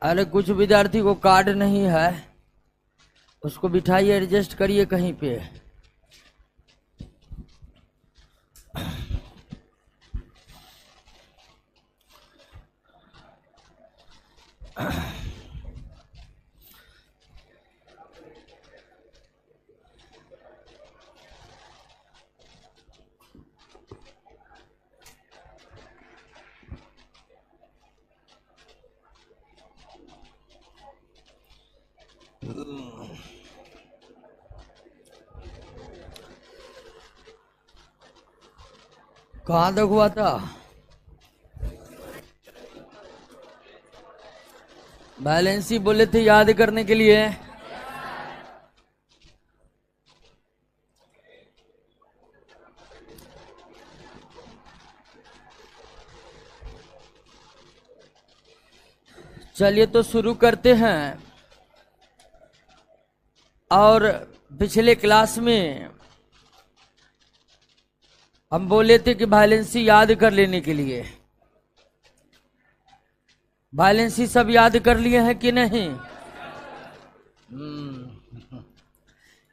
अरे कुछ विद्यार्थी को कार्ड नहीं है, उसको बिठाइए, एडजस्ट करिए कहीं पे। कहाँ तक हुआ था? बैलेंसी बोले थे याद करने के लिए। चलिए तो शुरू करते हैं। और पिछले क्लास में हम बोले थे कि बैलेंसी याद कर लेने के लिए। बैलेंसी सब याद कर लिए हैं कि नहीं?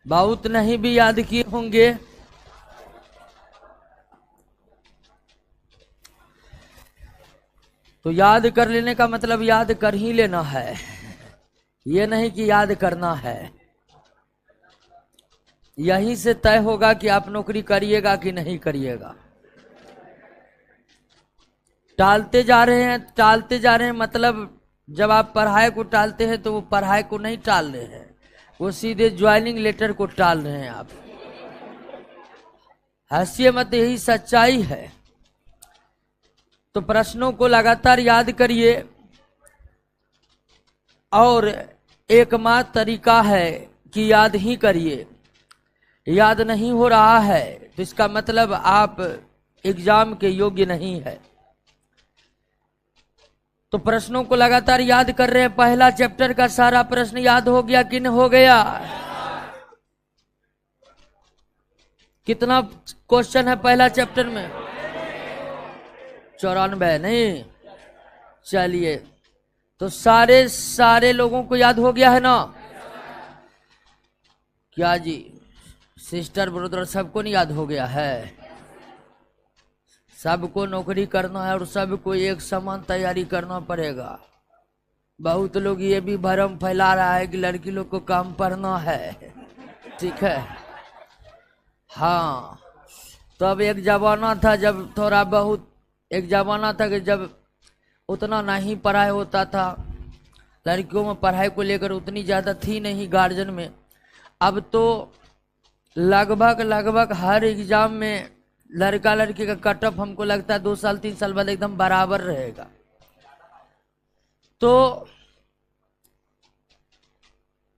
बहुत नहीं भी याद किए होंगे। तो याद कर लेने का मतलब याद कर ही लेना है, ये नहीं कि याद करना है। यहीं से तय होगा कि आप नौकरी करिएगा कि नहीं करिएगा। टालते जा रहे हैं मतलब जब आप पढ़ाई को टालते हैं तो वो पढ़ाई को नहीं टाल रहे हैं, वो सीधे ज्वाइनिंग लेटर को टाल रहे हैं आप। हंसिए मत, यही सच्चाई है। तो प्रश्नों को लगातार याद करिए। और एकमात्र तरीका है कि याद ही करिए। याद नहीं हो रहा है तो इसका मतलब आप एग्जाम के योग्य नहीं है। तो प्रश्नों को लगातार याद कर रहे हैं। पहला चैप्टर का सारा प्रश्न याद हो गया कि नहीं हो गया? कितना क्वेश्चन है पहला चैप्टर में? 94 नहीं? चलिए तो सारे लोगों को याद हो गया है ना? क्या जी, सिस्टर ब्रदर सबको नहीं याद हो गया है? सबको नौकरी करना है और सबको एक समान तैयारी करना पड़ेगा। बहुत लोग ये भी भ्रम फैला रहा है कि लड़की लोग को कम पढ़ना है। ठीक है, हाँ। तो अब एक जमाना था जब थोड़ा बहुत, एक जमाना था कि जब उतना नहीं पढ़ाई होता था, लड़कियों में पढ़ाई को लेकर उतनी ज़्यादा थी नहीं गार्जियन में। अब तो लगभग हर एग्जाम में लड़का लड़की का कट ऑफ हमको लगता है 2 साल 3 साल बाद एकदम बराबर रहेगा। तो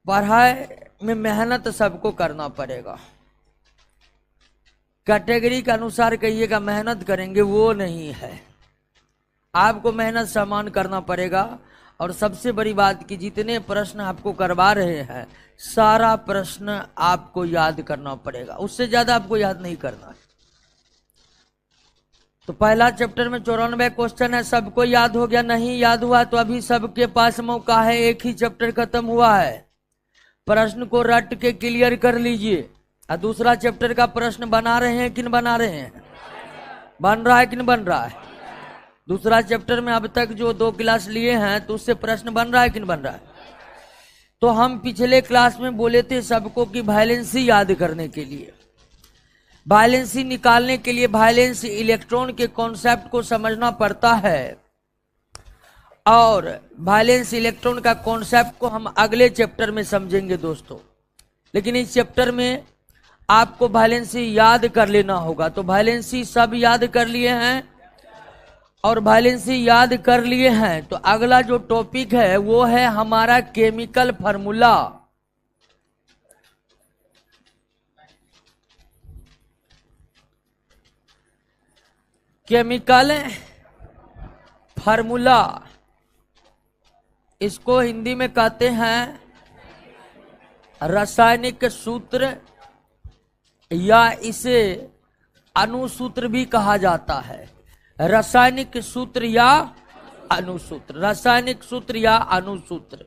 पढ़ाई में मेहनत सबको करना पड़ेगा। कैटेगरी के अनुसार कहिएगा मेहनत करेंगे, वो नहीं है। आपको मेहनत समान करना पड़ेगा। और सबसे बड़ी बात कि जितने प्रश्न आपको करवा रहे हैं सारा प्रश्न आपको याद करना पड़ेगा, उससे ज्यादा आपको याद नहीं करना है। तो पहला चैप्टर में 94 क्वेश्चन है, सबको याद हो गया? नहीं याद हुआ तो अभी सबके पास मौका है, एक ही चैप्टर खत्म हुआ है। प्रश्न को रट के क्लियर कर लीजिए। और दूसरा चैप्टर का प्रश्न बना रहे हैं कि नहीं बना रहे हैं? बन रहा है कि नहीं बन रहा है? दूसरा चैप्टर में अब तक जो 2 क्लास लिए हैं तो उससे प्रश्न बन रहा है कि नहीं बन रहा है? तो हम पिछले क्लास में बोले थे सबको कि वैलेंसी याद करने के लिए, वैलेंसी निकालने के लिए वैलेंस इलेक्ट्रॉन के कॉन्सेप्ट को समझना पड़ता है। और वैलेंस इलेक्ट्रॉन का कॉन्सेप्ट को हम अगले चैप्टर में समझेंगे दोस्तों। लेकिन इस चैप्टर में आपको वैलेंसी याद कर लेना होगा। तो वैलेंसी सब याद कर लिए हैं और वैलेंसी याद कर लिए हैं तो अगला जो टॉपिक है वो है हमारा केमिकल फार्मूला। केमिकल फार्मूला, इसको हिंदी में कहते हैं रासायनिक सूत्र, या इसे अणुसूत्र भी कहा जाता है। रासायनिक सूत्र या अनुसूत्र, रासायनिक सूत्र या अनुसूत्र।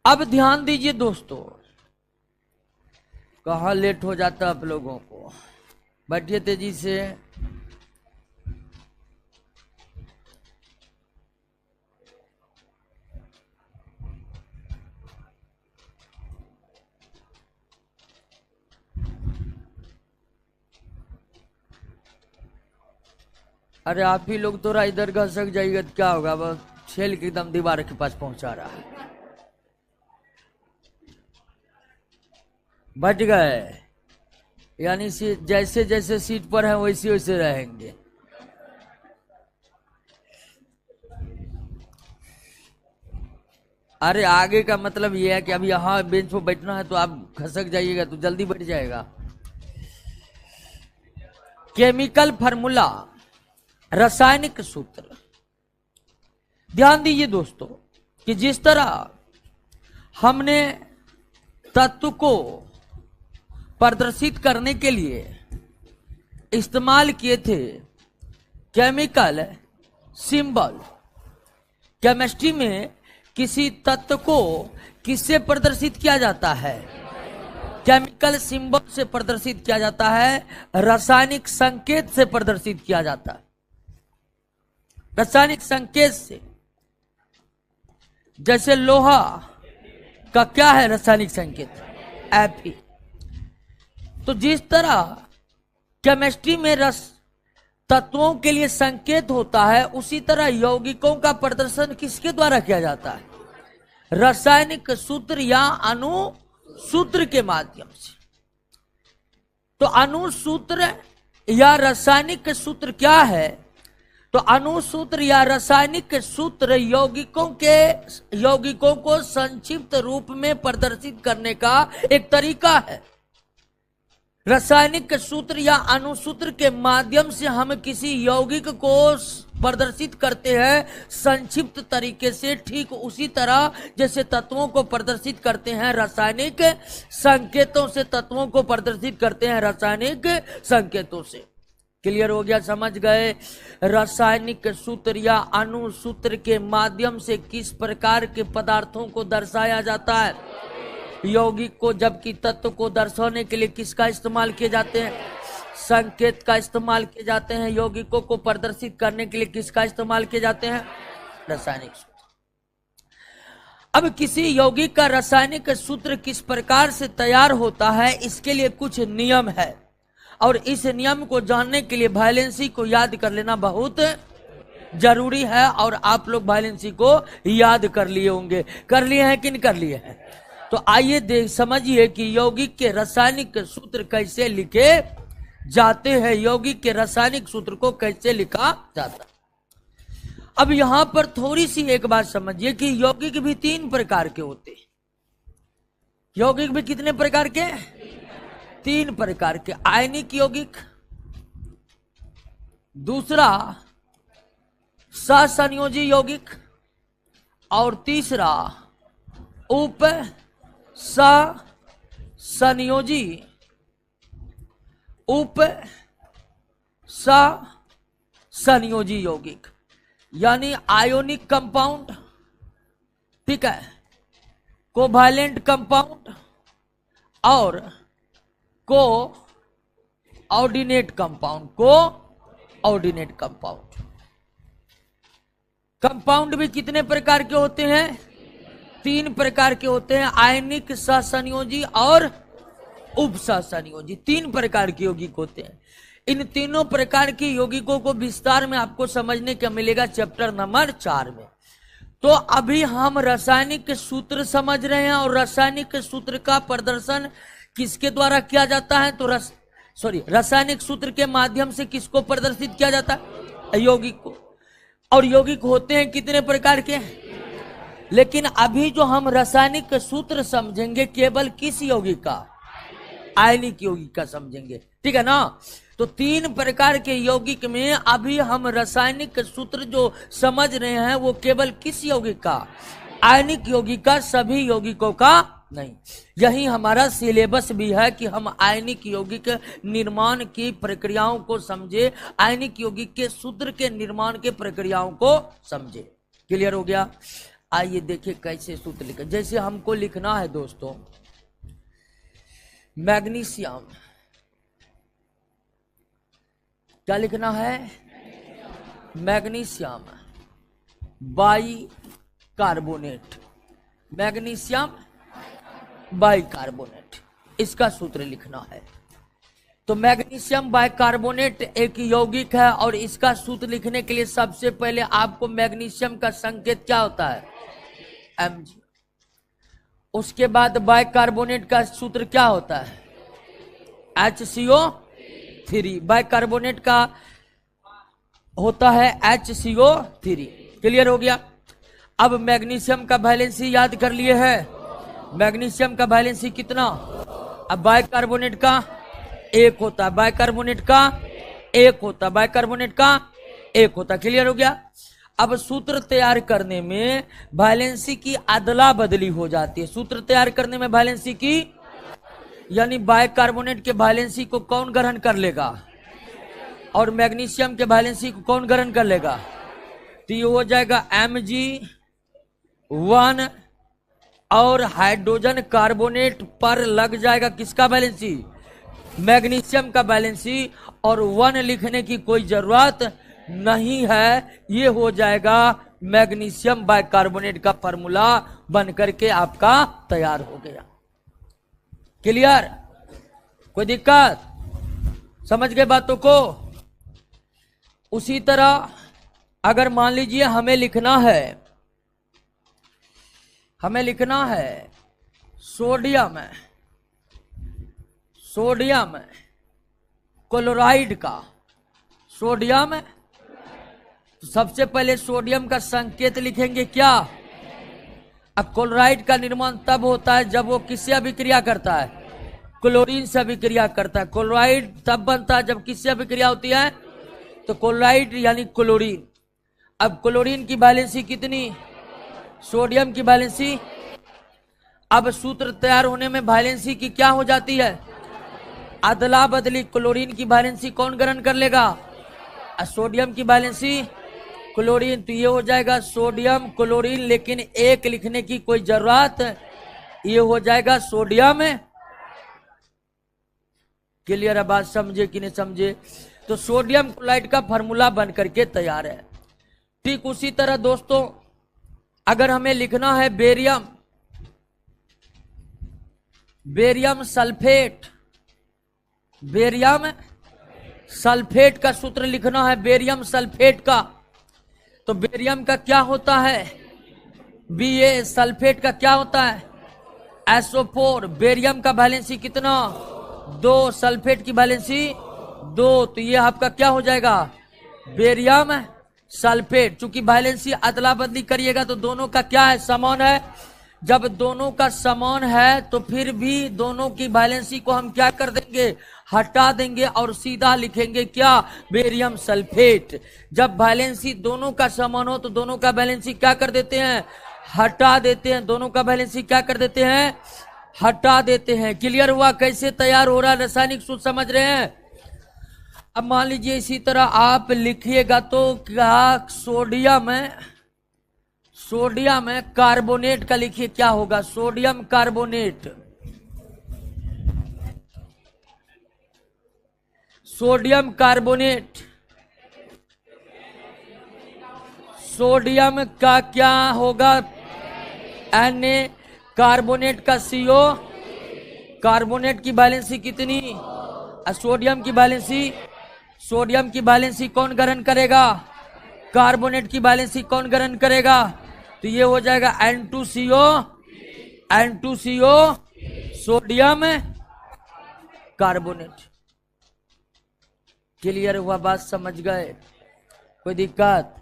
अब ध्यान दीजिए दोस्तों, कहाँ लेट हो जाता आप लोगों को, बैठिए तेजी से। अरे आप ही लोग थोड़ा इधर घसक जाइएगा तो क्या होगा, बस छेल के एकदम दीवार के पास पहुंचा रहा है। बैठ गए, यानी जैसे जैसे सीट पर है वैसे वैसे रहेंगे। अरे आगे का मतलब ये है कि अब यहाँ बेंच पर बैठना है तो आप खसक जाइएगा तो जल्दी बैठ जाएगा। केमिकल फार्मूला, रासायनिक सूत्र। ध्यान दीजिए दोस्तों कि जिस तरह हमने तत्व को प्रदर्शित करने के लिए इस्तेमाल किए थे केमिकल सिंबल, केमिस्ट्री में किसी तत्व को किससे प्रदर्शित किया जाता है? केमिकल सिंबल से प्रदर्शित किया जाता है, रासायनिक संकेत से प्रदर्शित किया जाता है। रासायनिक संकेत से, जैसे लोहा का क्या है रासायनिक संकेत? Fe। तो जिस तरह केमिस्ट्री में रस तत्वों के लिए संकेत होता है, उसी तरह यौगिकों का प्रदर्शन किसके द्वारा किया जाता है? रासायनिक सूत्र या अणुसूत्र के माध्यम से। तो अणुसूत्र या रासायनिक सूत्र क्या है? तो अणुसूत्र या रासायनिक सूत्र यौगिकों को संक्षिप्त रूप में प्रदर्शित करने का एक तरीका है। रासायनिक सूत्र या अणुसूत्र के माध्यम से हम किसी यौगिक को प्रदर्शित करते हैं संक्षिप्त तरीके से, ठीक उसी तरह जैसे तत्वों को प्रदर्शित करते हैं रासायनिक संकेतों से, तत्वों को प्रदर्शित करते हैं रासायनिक संकेतों से। क्लियर हो गया? समझ गए? रासायनिक सूत्र या अणुसूत्र के माध्यम से किस प्रकार के पदार्थों को दर्शाया जाता है? यौगिक को, जबकि तत्व को दर्शाने के लिए किसका इस्तेमाल किए जाते हैं? संकेत का इस्तेमाल किए जाते हैं। यौगिकों को प्रदर्शित करने के लिए किसका इस्तेमाल किए जाते हैं? रासायनिक सूत्र। अब किसी यौगिक का रासायनिक सूत्र किस प्रकार से तैयार होता है, इसके लिए कुछ नियम है, और इस नियम को जानने के लिए वैलेंसी को याद कर लेना बहुत जरूरी है। और आप लोग वैलेंसी को याद कर लिए होंगे, कर लिए हैं कि नहीं कर लिए हैं? तो आइए समझिए कि यौगिक के रासायनिक सूत्र कैसे लिखे जाते हैं, यौगिक के रासायनिक सूत्र को कैसे लिखा जाता है। अब यहां पर थोड़ी सी एक बात समझिए कि यौगिक भी 3 प्रकार के होते हैं। यौगिक भी कितने प्रकार के? 3 प्रकार के। आयनिक यौगिक, दूसरा सहसंयोजी यौगिक, और तीसरा उप सहसंयोजी सहसंयोजी यौगिक, यानी आयोनिक कंपाउंड, ठीक है, कोवैलेंट कंपाउंड और coordinate compound. Coordinate compound. Compound भी कितने प्रकार के होते हैं? 3 प्रकार के होते हैं, आयनिक, सहसंयोजी और उप सहसंयोजी। 3 प्रकार के यौगिक होते हैं। इन तीनों प्रकार के यौगिकों को विस्तार में आपको समझने का मिलेगा चैप्टर नंबर 4 में। तो अभी हम रासायनिक सूत्र समझ रहे हैं, और रासायनिक सूत्र का प्रदर्शन किसके द्वारा किया जाता है? तो रासायनिक सूत्र के माध्यम से किसको प्रदर्शित किया जाता है? यौगिक को। और यौगिक होते हैं कितने प्रकार के? लेकिन अभी जो हम रासायनिक सूत्र समझेंगे केवल किस यौगिक का? आयनिक यौगिक का समझेंगे, ठीक है ना? तो 3 प्रकार के यौगिक में अभी हम रासायनिक सूत्र जो समझ रहे हैं वो केवल किस यौगिक का? आयनिक यौगिक का। सभी यौगिकों का नहीं। यही हमारा सिलेबस भी है कि हम आयनिक यौगिक निर्माण की प्रक्रियाओं को समझे, आयनिक यौगिक के सूत्र के निर्माण के प्रक्रियाओं को समझे। क्लियर हो गया? आइए देखिए कैसे सूत्र लिखे। जैसे हमको लिखना है दोस्तों, मैग्नीशियम, क्या लिखना है? Magnesium by carbonate, magnesium by carbonate, इसका सूत्र लिखना है। तो मैग्नीशियम बाई कार्बोनेट एक यौगिक है और इसका सूत्र लिखने के लिए सबसे पहले आपको मैग्नीशियम का संकेत क्या होता है? Mg। उसके बाद बाई कार्बोनेट का सूत्र क्या होता है? HCO3। बाई कार्बोनेट का होता है HCO3। क्लियर हो गया? अब मैग्नीशियम का वैलेंसी याद कर लिए है। मैग्नीशियम का वैलेंसी कितना? अब बाइकार्बोनेट का 1 होता है, बाइकार्बोनेट का 1 होता है, बाइकार्बोनेट का 1 होता है। क्लियर हो गया? अब सूत्र तैयार करने में वैलेंसी की अदला बदली हो जाती है। सूत्र तैयार करने में वैलेंसी की, यानी बाइकार्बोनेट के वैलेंसी को कौन ग्रहण कर लेगा और मैग्नीशियम के वैलेंसी को कौन ग्रहण कर लेगा? तो ये हो जाएगा Mg1 और हाइड्रोजन कार्बोनेट पर लग जाएगा किसका वैलेंसी? मैग्नीशियम का वैलेंसी, और 1 लिखने की कोई जरूरत नहीं है। ये हो जाएगा मैग्नीशियम बाइकार्बोनेट का फार्मूला बन करके आपका तैयार हो गया। क्लियर? कोई दिक्कत? समझ गए बातों को? उसी तरह अगर मान लीजिए हमें लिखना है सोडियम क्लोराइड का, सोडियम, तो सबसे पहले सोडियम का संकेत लिखेंगे क्या? अब क्लोराइड का निर्माण तब होता है जब वो किससे अभिक्रिया करता है? क्लोरीन से अभिक्रिया करता है। क्लोराइड तब बनता है जब किससे अभिक्रिया होती है? तो क्लोराइड यानी क्लोरीन। अब क्लोरीन की वैलेंसी कितनी? सोडियम की वैलेंसी। अब सूत्र तैयार होने में वैलेंसी की क्या हो जाती है? अदला बदली। क्लोरीन की वैलेंसी कौन ग्रहण कर लेगा? सोडियम की वैलेंसी क्लोरीन। तो ये हो जाएगा सोडियम क्लोरीन, लेकिन 1 लिखने की कोई जरूरत, ये हो जाएगा सोडियम। क्लियर है बात? समझे कि नहीं समझे? तो सोडियम क्लोराइड का फार्मूला बन करके तैयार है। ठीक उसी तरह दोस्तों अगर हमें लिखना है बेरियम सल्फेट, बेरियम सल्फेट का सूत्र लिखना है, बेरियम सल्फेट का। तो बेरियम का क्या होता है? Ba। सल्फेट का क्या होता है? SO4। बेरियम का वैलेंसी कितना? 2। सल्फेट की वैलेंसी 2। तो ये आपका क्या हो जाएगा? Barium sulphate. चूंकि वैलेंसी अदला बदली करिएगा तो दोनों का क्या है? समान है। जब दोनों का समान है तो फिर भी दोनों की वैलेंसी को हम क्या कर देंगे? हटा देंगे और सीधा लिखेंगे क्या? Barium sulphate. जब वैलेंसी दोनों का समान हो तो दोनों का वैलेंसी क्या कर देते हैं? हटा देते हैं। दोनों का वैलेंसी क्या कर देते हैं? हटा देते हैं। क्लियर हुआ कैसे तैयार हो रहा है? रासायनिक सूत्र समझ रहे हैं? अब मान लीजिए इसी तरह आप लिखिएगा तो क्या सोडियम कार्बोनेट का लिखिए, क्या होगा? Sodium carbonate, sodium carbonate. Sodium का क्या होगा? Na। कार्बोनेट का CO। कार्बोनेट की वैलेंसी कितनी? सोडियम की वैलेंसी कौन ग्रहण करेगा? कार्बोनेट की वैलेंसी कौन ग्रहण करेगा? तो ये हो जाएगा N2CO सोडियम कार्बोनेट। क्लियर हुआ बात? समझ गए? कोई दिक्कत?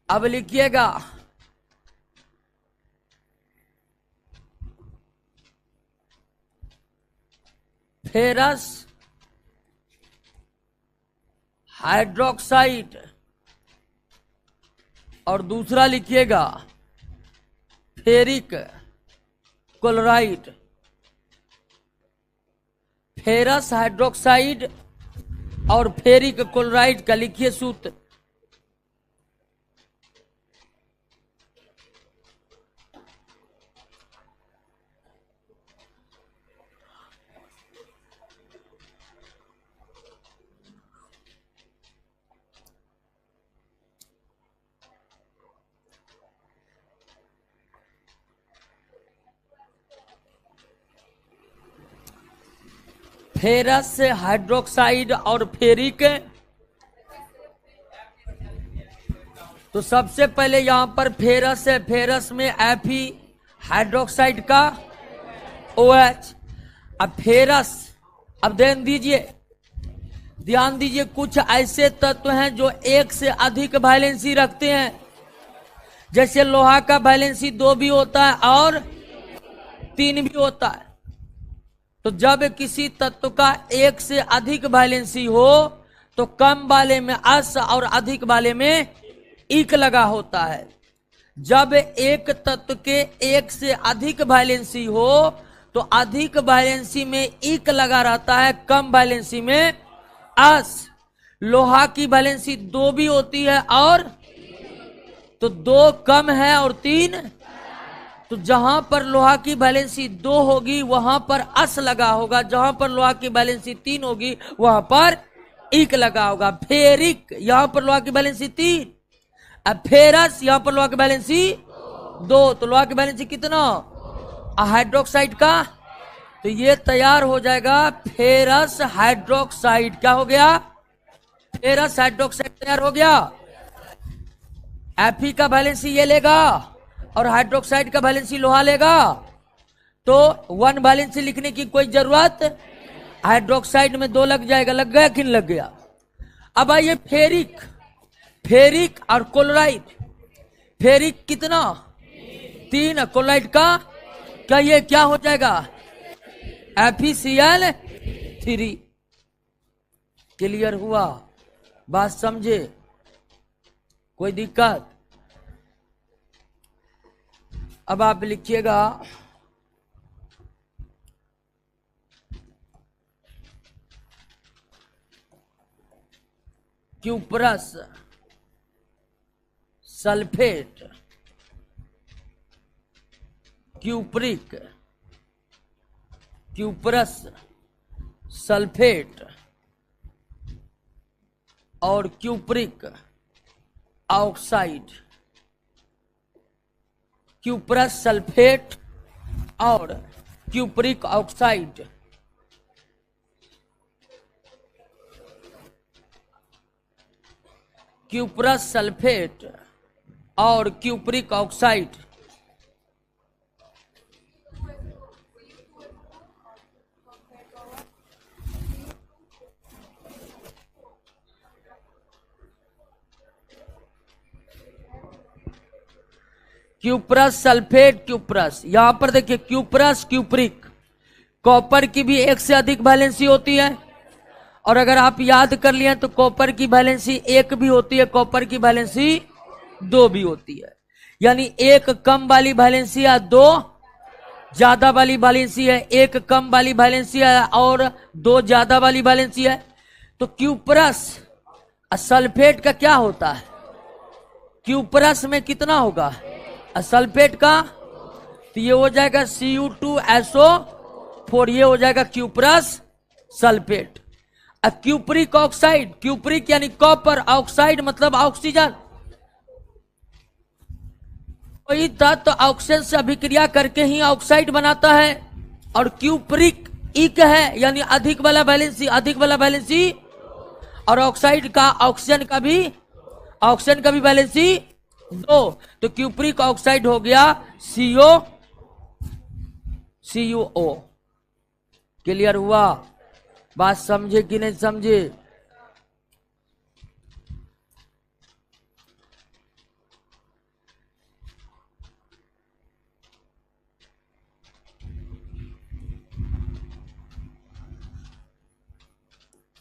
अब लिखिएगा फेरस हाइड्रोक्साइड और दूसरा लिखिएगा फेरिक क्लोराइड। फेरस हाइड्रोक्साइड और फेरिक क्लोराइड का लिखिए सूत्र। फेरस हाइड्रोक्साइड और फेरिक। तो सबसे पहले यहां पर फेरस है, फेरस में Fe हाइड्रोक्साइड का OH। अब फेरस, अब ध्यान दीजिए कुछ ऐसे तत्व हैं जो एक से अधिक वैलेंसी रखते हैं। जैसे लोहा का वैलेंसी 2 भी होता है और 3 भी होता है। तो जब किसी तत्व का एक से अधिक वैलेंसी हो तो कम वाले में अस और अधिक वाले में इक लगा होता है। जब एक तत्व के एक से अधिक वैलेंसी हो तो अधिक वैलेंसी में इक लगा रहता है, कम वैलेंसी में अस। लोहा की वैलेंसी 2 भी होती है और तो 2 कम है और 3, तो जहां पर लोहा की वैलेंसी 2 होगी वहां पर अस लगा होगा, जहां पर लोहा की वैलेंसी 3 होगी वहां पर इक लगा होगा। फेरिक, यहां पर लोहा की वैलेंसी 3। अब फेरस, यहां पर लोहा की वैलेंसी 2, तो लोहा की वैलेंसी कितना? हाइड्रोक्साइड का, तो ये तैयार हो जाएगा फेरस हाइड्रोक्साइड। क्या हो गया? फेरस हाइड्रोक्साइड तैयार हो गया। Fe का वैलेंसी ये लेगा और हाइड्रोक्साइड का वैलेंसी लोहा लेगा, तो 1 वैलेंसी लिखने की कोई जरूरत, हाइड्रोक्साइड में 2 लग जाएगा। लग गया कि नहीं लग गया? अब आइए फेरिक, फेरिक और क्लोराइड। फेरिक कितना? 3। क्लोराइड का क्या, ये क्या हो जाएगा? FeCl3। क्लियर हुआ? बात समझे? कोई दिक्कत? अब आप लिखिएगा cuprous sulphate, cupric, cuprous sulphate और क्यूप्रिक ऑक्साइड। क्यूप्रस सल्फेट और क्यूप्रिक ऑक्साइड। क्यूप्रस सल्फेट और cupric oxide. Cuprous sulphate, cuprous, यहां पर देखिए क्यूप्रस, क्यूप्रिक। कॉपर की भी एक से अधिक वैलेंसी होती है, और अगर आप याद कर लिए तो कॉपर की वैलेंसी 1 भी होती है, कॉपर की वैलेंसी 2 भी होती है। यानी 1 कम वाली वैलेंसी है, 2 ज्यादा वाली वैलेंसी है। 1 कम वाली वैलेंसी है और 2 ज्यादा वाली वैलेंसी है। तो क्यूप्रस सल्फेट का क्या होता है? क्यूप्रस में कितना होगा सल्फेट का? तो ये हो जाएगा Cu2SO4, ये हो जाएगा cuprous sulphate. Cupric oxide, cupric यानी कॉपर, ऑक्साइड मतलब ऑक्सीजन। कोई तत्व ऑक्सीजन से अभिक्रिया करके ही ऑक्साइड बनाता है, और क्यूप्रिक इक है यानी अधिक वाला वैलेंसी, अधिक वाला वैलेंसी, और ऑक्साइड का ऑक्सीजन का भी वैलेंसी 2, तो क्यूप्रिक ऑक्साइड हो गया CuO। क्लियर हुआ? बात समझे कि नहीं समझे?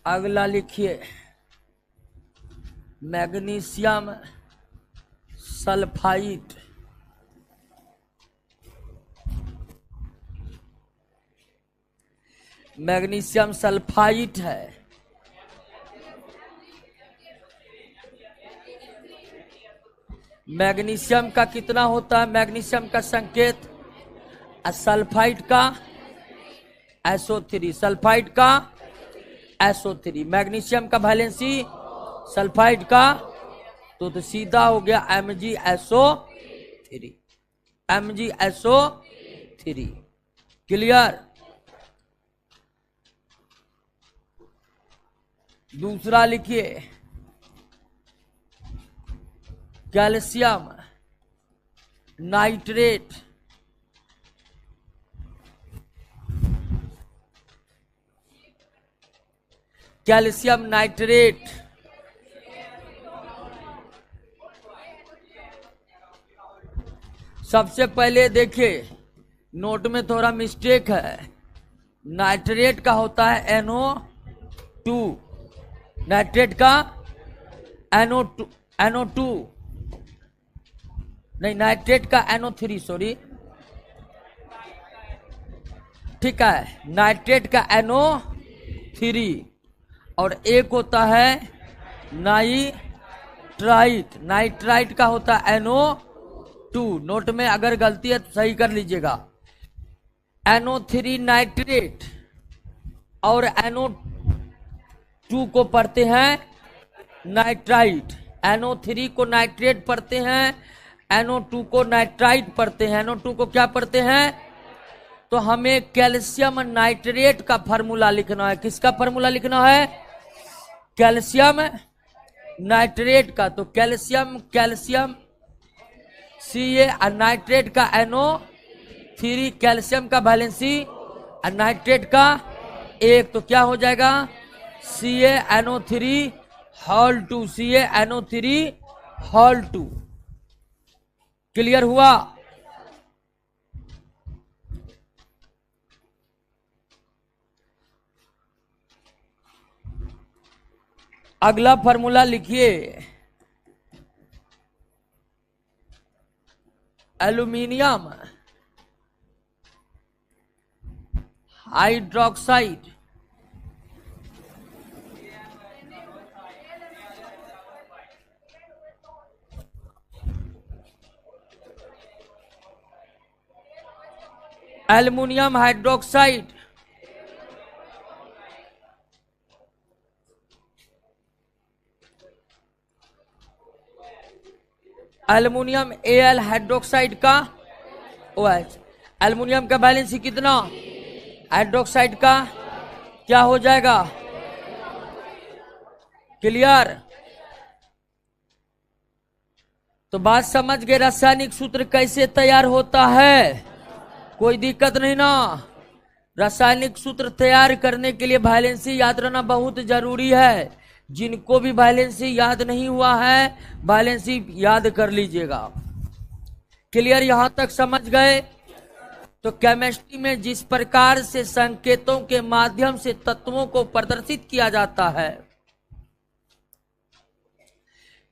अगला लिखिए मैग्नीशियम सल्फाइड, मैग्नीशियम सल्फाइड है। मैग्नीशियम का कितना होता है? मैग्नीशियम का संकेत सल्फाइड का SO3, सल्फाइड का SO3, मैग्नीशियम का वैलेंसी सल्फाइड का, तो सीधा हो गया MgSO3, MgSO3। क्लियर? दूसरा लिखिए, कैल्शियम नाइट्रेट, कैल्शियम नाइट्रेट सबसे पहले देखिए, नोट में थोड़ा मिस्टेक है। नाइट्रेट का होता है NO2, नाइट्रेट का NO2 नहीं, नाइट्रेट का NO3, सॉरी, ठीक है। नाइट्रेट का NO3 और एक होता है नाइट्राइट, नाइट्राइट का होता है NO2। नोट में अगर गलती है तो सही कर लीजिएगा। NO3 नाइट्रेट और NO2 को पढ़ते हैं नाइट्राइट, NO3 को नाइट्रेट पढ़ते हैं, NO2 को नाइट्राइट पढ़ते हैं। NO2 को क्या पढ़ते हैं? तो हमें कैल्शियम नाइट्रेट का फार्मूला लिखना है। किसका फार्मूला लिखना है? कैल्शियम नाइट्रेट का। तो कैल्शियम Ca, नाइट्रेट का NO3, कैल्शियम का वैलेंसी नाइट्रेट का 1, तो क्या हो जाएगा? CaNO3 whole 2, CaNO3 whole 2। Clear हुआ? अगला फॉर्मूला लिखिए, aluminium hydroxide, aluminium hydroxide aluminium Al hydroxide का OH, एल्यूमिनियम का बैलेंस कितना? हाइड्रोक्साइड का क्या हो जाएगा? क्लियर? तो बात समझ गए। रासायनिक सूत्र कैसे तैयार होता है? कोई दिक्कत नहीं ना। रासायनिक सूत्र तैयार करने के लिए वैलेंसी याद रहना बहुत जरूरी है। जिनको भी वैलेंसी याद नहीं हुआ है, वैलेंसी याद कर लीजिएगा। क्लियर? यहां तक समझ गए? तो केमिस्ट्री में जिस प्रकार से संकेतों के माध्यम से तत्वों को प्रदर्शित किया जाता है,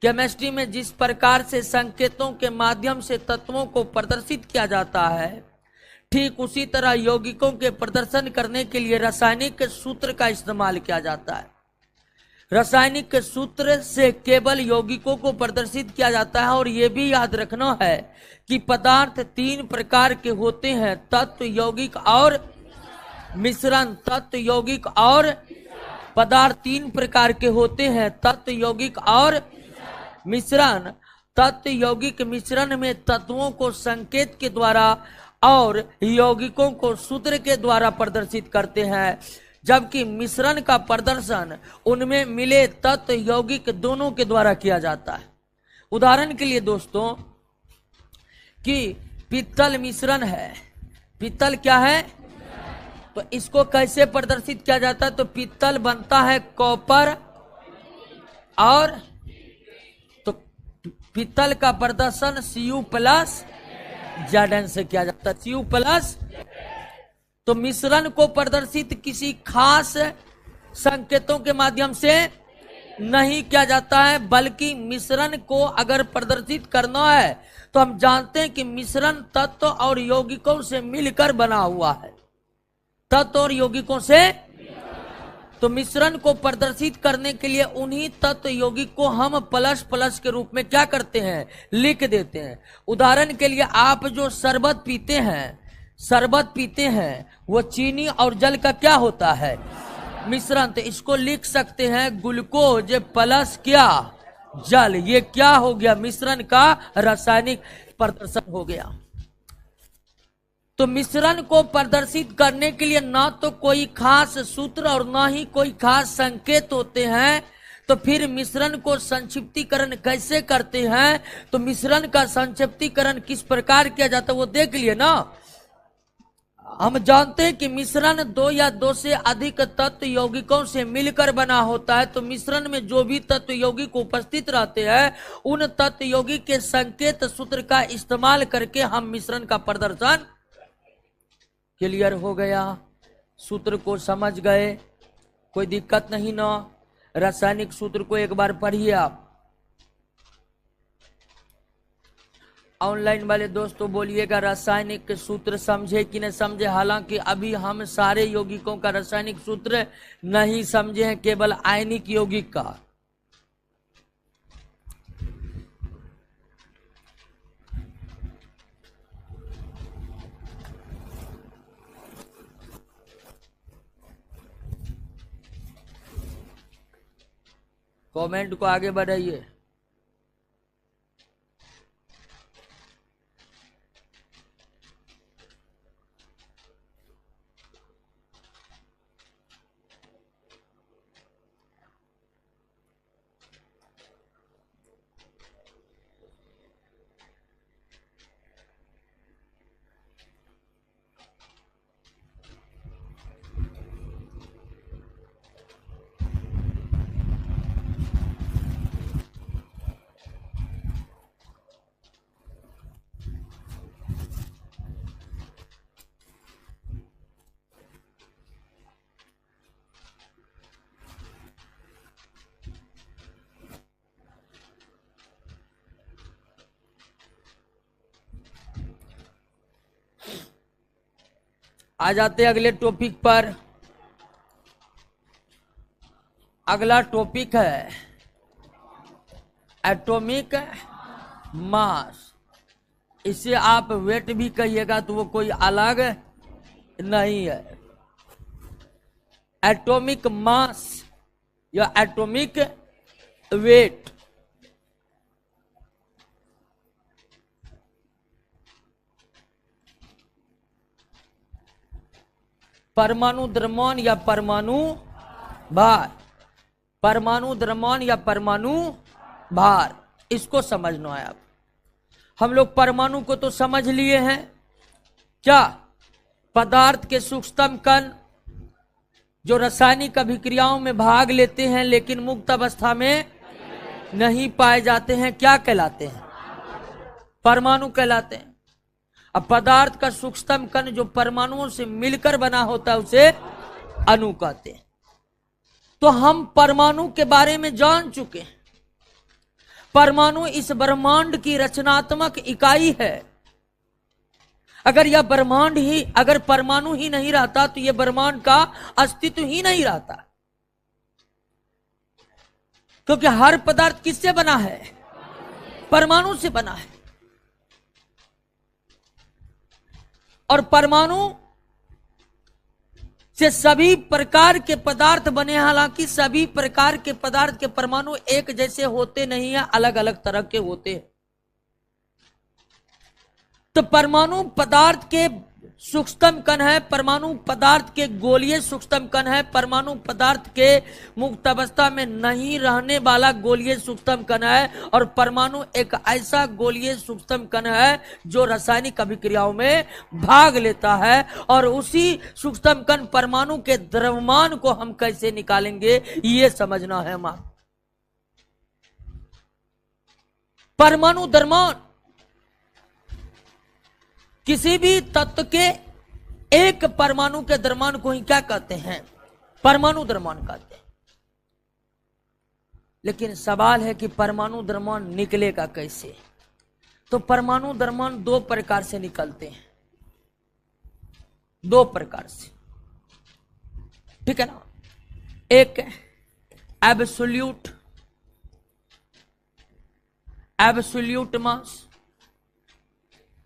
केमिस्ट्री में जिस प्रकार से संकेतों के माध्यम से तत्वों को प्रदर्शित किया जाता है, ठीक उसी तरह यौगिकों के प्रदर्शन करने के लिए रासायनिक सूत्र का इस्तेमाल किया जाता है। रासायनिक सूत्र से केवल यौगिकों को प्रदर्शित किया जाता है। और यह भी याद रखना है कि पदार्थ 3 प्रकार के होते हैं, तत्व, यौगिक और मिश्रण। तत्व, यौगिक और पदार्थ 3 प्रकार के होते हैं, तत्व, यौगिक और मिश्रण। तत्व, यौगिक, मिश्रण में तत्वों को संकेत के द्वारा और यौगिकों को सूत्र के द्वारा प्रदर्शित करते हैं, जबकि मिश्रण का प्रदर्शन उनमें मिले तत्व, यौगिक दोनों के द्वारा किया जाता है। उदाहरण के लिए दोस्तों, कि पीतल मिश्रण है। पीतल क्या है? तो इसको कैसे प्रदर्शित किया जाता है? तो पीतल बनता है कॉपर, और तो पीतल का प्रदर्शन Cu+Zn से किया जाता है। Cu+, तो मिश्रण को प्रदर्शित किसी खास संकेतों के माध्यम से नहीं किया जाता है, बल्कि मिश्रण को अगर प्रदर्शित करना है तो हम जानते हैं कि मिश्रण तत्व और यौगिकों से मिलकर बना हुआ है, तत्व और यौगिकों से। तो मिश्रण को प्रदर्शित करने के लिए उन्हीं तत्व यौगिक को हम प्लस प्लस के रूप में क्या करते हैं, लिख देते हैं। उदाहरण के लिए आप जो शरबत पीते हैं वो चीनी और जल का क्या होता है, मिश्रण। तो इसको लिख सकते हैं ग्लूकोज प्लस क्या, जल। ये क्या हो गया, मिश्रण का रासायनिक प्रदर्शन हो गया। तो मिश्रण को प्रदर्शित करने के लिए ना तो कोई खास सूत्र और ना ही कोई खास संकेत होते हैं। तो फिर मिश्रण को संक्षिप्तीकरण कैसे करते हैं, तो मिश्रण का संक्षिप्तीकरण किस प्रकार किया जाता है वो देख लिए ना। हम जानते हैं कि मिश्रण दो या दो से अधिक तत्व यौगिकों से मिलकर बना होता है। तो मिश्रण में जो भी तत्व यौगिक उपस्थित रहते हैं उन तत्व यौगिक के संकेत सूत्र का इस्तेमाल करके हम मिश्रण का प्रदर्शन। क्लियर हो गया, सूत्र को समझ गए, कोई दिक्कत नहीं ना। रासायनिक सूत्र को एक बार पढ़िए आप। ऑनलाइन वाले दोस्तों बोलिएगा रासायनिक सूत्र समझे कि नहीं समझे। हालांकि अभी हम सारे यौगिकों का रासायनिक सूत्र नहीं समझे हैं, केवल आयनिक यौगिक का। कमेंट को आगे बढ़ाइए। आ जाते अगले टॉपिक पर। अगला टॉपिक है एटॉमिक मास। इसे आप वेट भी कहिएगा तो वो कोई अलग नहीं है। एटॉमिक मास या एटॉमिक वेट। परमाणु द्रव्यमान या परमाणु भार, परमाणु द्रव्यमान या परमाणु भार, इसको समझना है। आप हम लोग परमाणु को तो समझ लिए हैं, क्या पदार्थ के सूक्ष्मतम कण जो रासायनिक अभिक्रियाओं में भाग लेते हैं लेकिन मुक्त अवस्था में नहीं पाए जाते हैं, क्या कहलाते हैं, परमाणु कहलाते हैं। अब पदार्थ का सूक्ष्मतम कण जो परमाणुओं से मिलकर बना होता है उसे अणु कहते हैं। तो हम परमाणु के बारे में जान चुके हैं। परमाणु इस ब्रह्मांड की रचनात्मक इकाई है। अगर यह ब्रह्मांड ही, अगर परमाणु ही नहीं रहता तो यह ब्रह्मांड का अस्तित्व ही नहीं रहता, क्योंकि हर पदार्थ किससे बना है, परमाणु से बना है। और परमाणु से सभी प्रकार के पदार्थ बने। हालांकि सभी प्रकार के पदार्थ के परमाणु एक जैसे होते नहीं है, अलग अलग तरह के होते हैं। तो परमाणु पदार्थ के सूक्ष्मतम कण है, परमाणु पदार्थ के गोलीय सूक्ष्मतम कण है, परमाणु पदार्थ के मुक्त अवस्था में नहीं रहने वाला गोलीय सूक्ष्मतम कण है, और परमाणु एक ऐसा गोलीय सूक्ष्मतम कण है जो रासायनिक अभिक्रियाओं में भाग लेता है। और उसी सूक्ष्मतम कण परमाणु के द्रव्यमान को हम कैसे निकालेंगे ये समझना है हमारा। परमाणु द्रव्यमान किसी भी तत्व के एक परमाणु के द्रव्यमान को ही क्या कहते हैं, परमाणु द्रव्यमान कहते हैं। लेकिन सवाल है कि परमाणु द्रव्यमान निकलेगा कैसे। तो परमाणु द्रव्यमान दो प्रकार से निकलते हैं, दो प्रकार से, ठीक है ना। एक एब्सोल्यूट मास,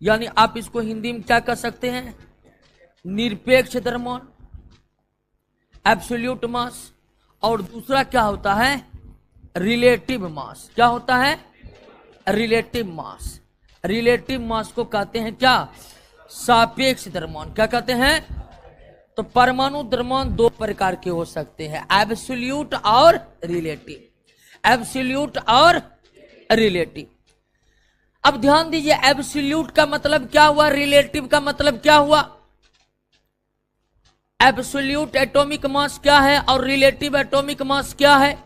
यानी आप इसको हिंदी में क्या कह सकते हैं, निरपेक्ष द्रव्यमान, एब्सोल्यूट मास। और दूसरा क्या होता है, रिलेटिव मास। क्या होता है, रिलेटिव मास। रिलेटिव मास को कहते हैं क्या, सापेक्ष द्रव्यमान। क्या कहते हैं, तो परमाणु द्रव्यमान दो प्रकार के हो सकते हैं, एब्सोल्यूट और रिलेटिव। एब्सोल्यूट और रिलेटिव। अब ध्यान दीजिए, एब्सोल्यूट का मतलब क्या हुआ, रिलेटिव का मतलब क्या हुआ। एब्सोल्यूट एटॉमिक मास क्या है और रिलेटिव एटॉमिक मास क्या है,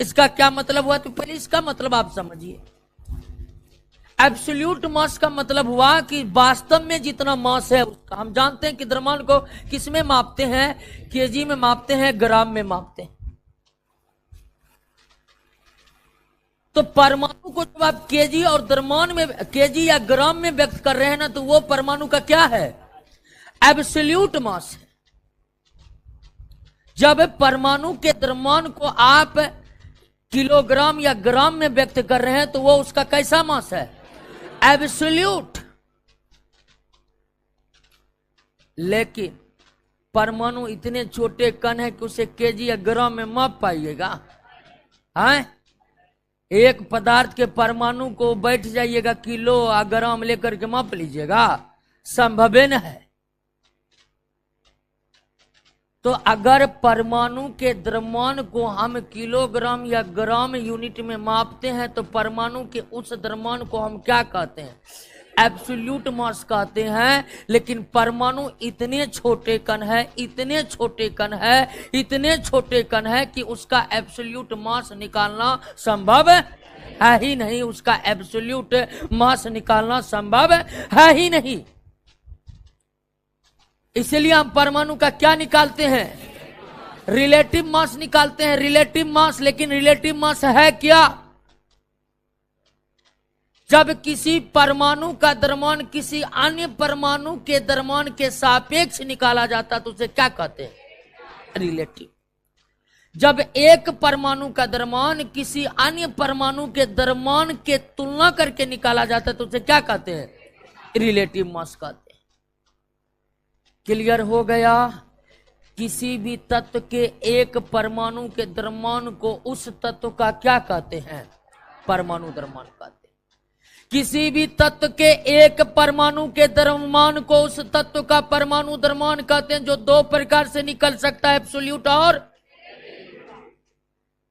इसका क्या मतलब हुआ। तो पहले इसका मतलब आप समझिए। एब्सोल्यूट मास का मतलब हुआ कि वास्तव में जितना मास है उसका, हम जानते हैं कि द्रव्यमान को किसमें मापते हैं, केजी में मापते हैं, ग्राम में मापते हैं। तो परमाणु को जब आप केजी और द्रव्यमान में, केजी या ग्राम में व्यक्त कर रहे हैं ना, तो वो परमाणु का क्या है, एब्सोल्यूट मास है। जब परमाणु के द्रव्यमान को आप किलोग्राम या ग्राम में व्यक्त कर रहे हैं तो वो उसका कैसा मास है, एब्सोल्यूट। लेकिन परमाणु इतने छोटे कण है कि उसे केजी या ग्राम में माप पाइएगा, हैं? एक पदार्थ के परमाणु को बैठ जाइएगा किलो या ग्राम लेकर के माप लीजिएगा, संभव न है। तो अगर परमाणु के द्रव्यमान को हम किलोग्राम या ग्राम यूनिट में मापते हैं तो परमाणु के उस द्रव्यमान को हम क्या कहते हैं, एब्सोल्यूट मास कहते हैं। लेकिन परमाणु इतने छोटे कण है, इतने छोटे कण है, इतने छोटे कण है कि उसका एब्सोल्यूट मास निकालना संभव है ही नहीं। उसका एब्सोल्यूट मास निकालना संभव है ही नहीं। इसलिए हम परमाणु का क्या निकालते हैं, रिलेटिव मास निकालते हैं, रिलेटिव मास। लेकिन रिलेटिव मास है क्या, जब किसी परमाणु का द्रव्यमान किसी अन्य परमाणु के द्रव्यमान के सापेक्ष निकाला जाता तो उसे क्या कहते हैं, रिलेटिव। जब एक परमाणु का द्रव्यमान किसी अन्य परमाणु के द्रव्यमान के तुलना करके निकाला जाता है तो उसे क्या कहते हैं, रिलेटिव मास कहते हैं। क्लियर हो गया। किसी भी तत्व के एक परमाणु के द्रव्यमान को उस तत्व का क्या कहते हैं, परमाणु द्रव्यमान कहते हैं। किसी भी तत्व के एक परमाणु के द्रव्यमान को उस तत्व का परमाणु द्रव्यमान कहते हैं, जो दो प्रकार से निकल सकता है, एब्सोल्यूट और।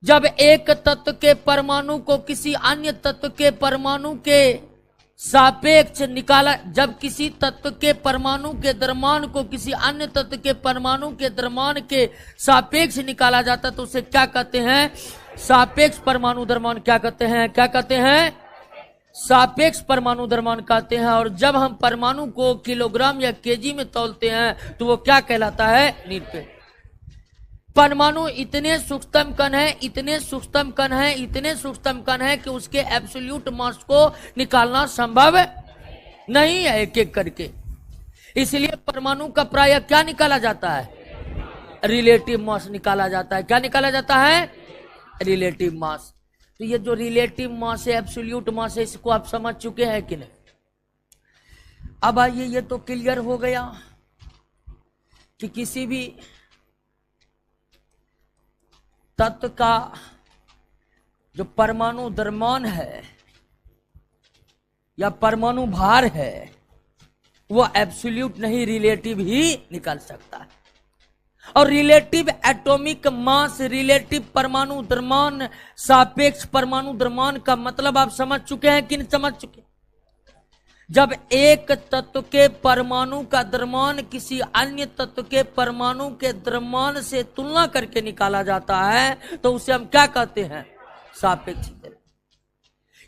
जब एक तत्व के परमाणु को किसी अन्य तत्व के परमाणु के सापेक्ष निकाला, जब किसी तत्व के परमाणु के द्रव्यमान को किसी अन्य तत्व के परमाणु के द्रव्यमान के सापेक्ष निकाला जाता तो उसे क्या कहते हैं, सापेक्ष परमाणु द्रव्यमान। क्या कहते हैं, क्या कहते हैं, सापेक्ष परमाणु द्रव्यमान कहते हैं। और जब हम परमाणु को किलोग्राम या केजी में तौलते हैं तो वो क्या कहलाता है, निरपेक्ष। परमाणु इतने सूक्ष्म कण है, इतने सूक्ष्म कण है, इतने सूक्ष्म कण है कि उसके एब्सोल्यूट मास को निकालना संभव नहीं है एक एक करके। इसलिए परमाणु का प्रायः क्या निकाला जाता है, रिलेटिव मास निकाला जाता है। क्या निकाला जाता है, रिलेटिव मास। तो ये जो रिलेटिव मास है, एब्सोल्यूट मास है, इसको आप समझ चुके हैं कि नहीं। अब आइए, ये तो क्लियर हो गया कि किसी भी तत्व का जो परमाणु द्रव्यमान है या परमाणु भार है वो एब्सोल्यूट नहीं, रिलेटिव ही निकल सकता है। और रिलेटिव एटॉमिक मास, रिलेटिव परमाणु द्रव्यमान, सापेक्ष परमाणु द्रव्यमान का मतलब आप समझ चुके हैं कि नहीं समझ चुके। जब एक तत्व के परमाणु का द्रव्यमान किसी अन्य तत्व के परमाणु के द्रव्यमान से तुलना करके निकाला जाता है तो उसे हम क्या कहते हैं, सापेक्षिक द्रव्यमान।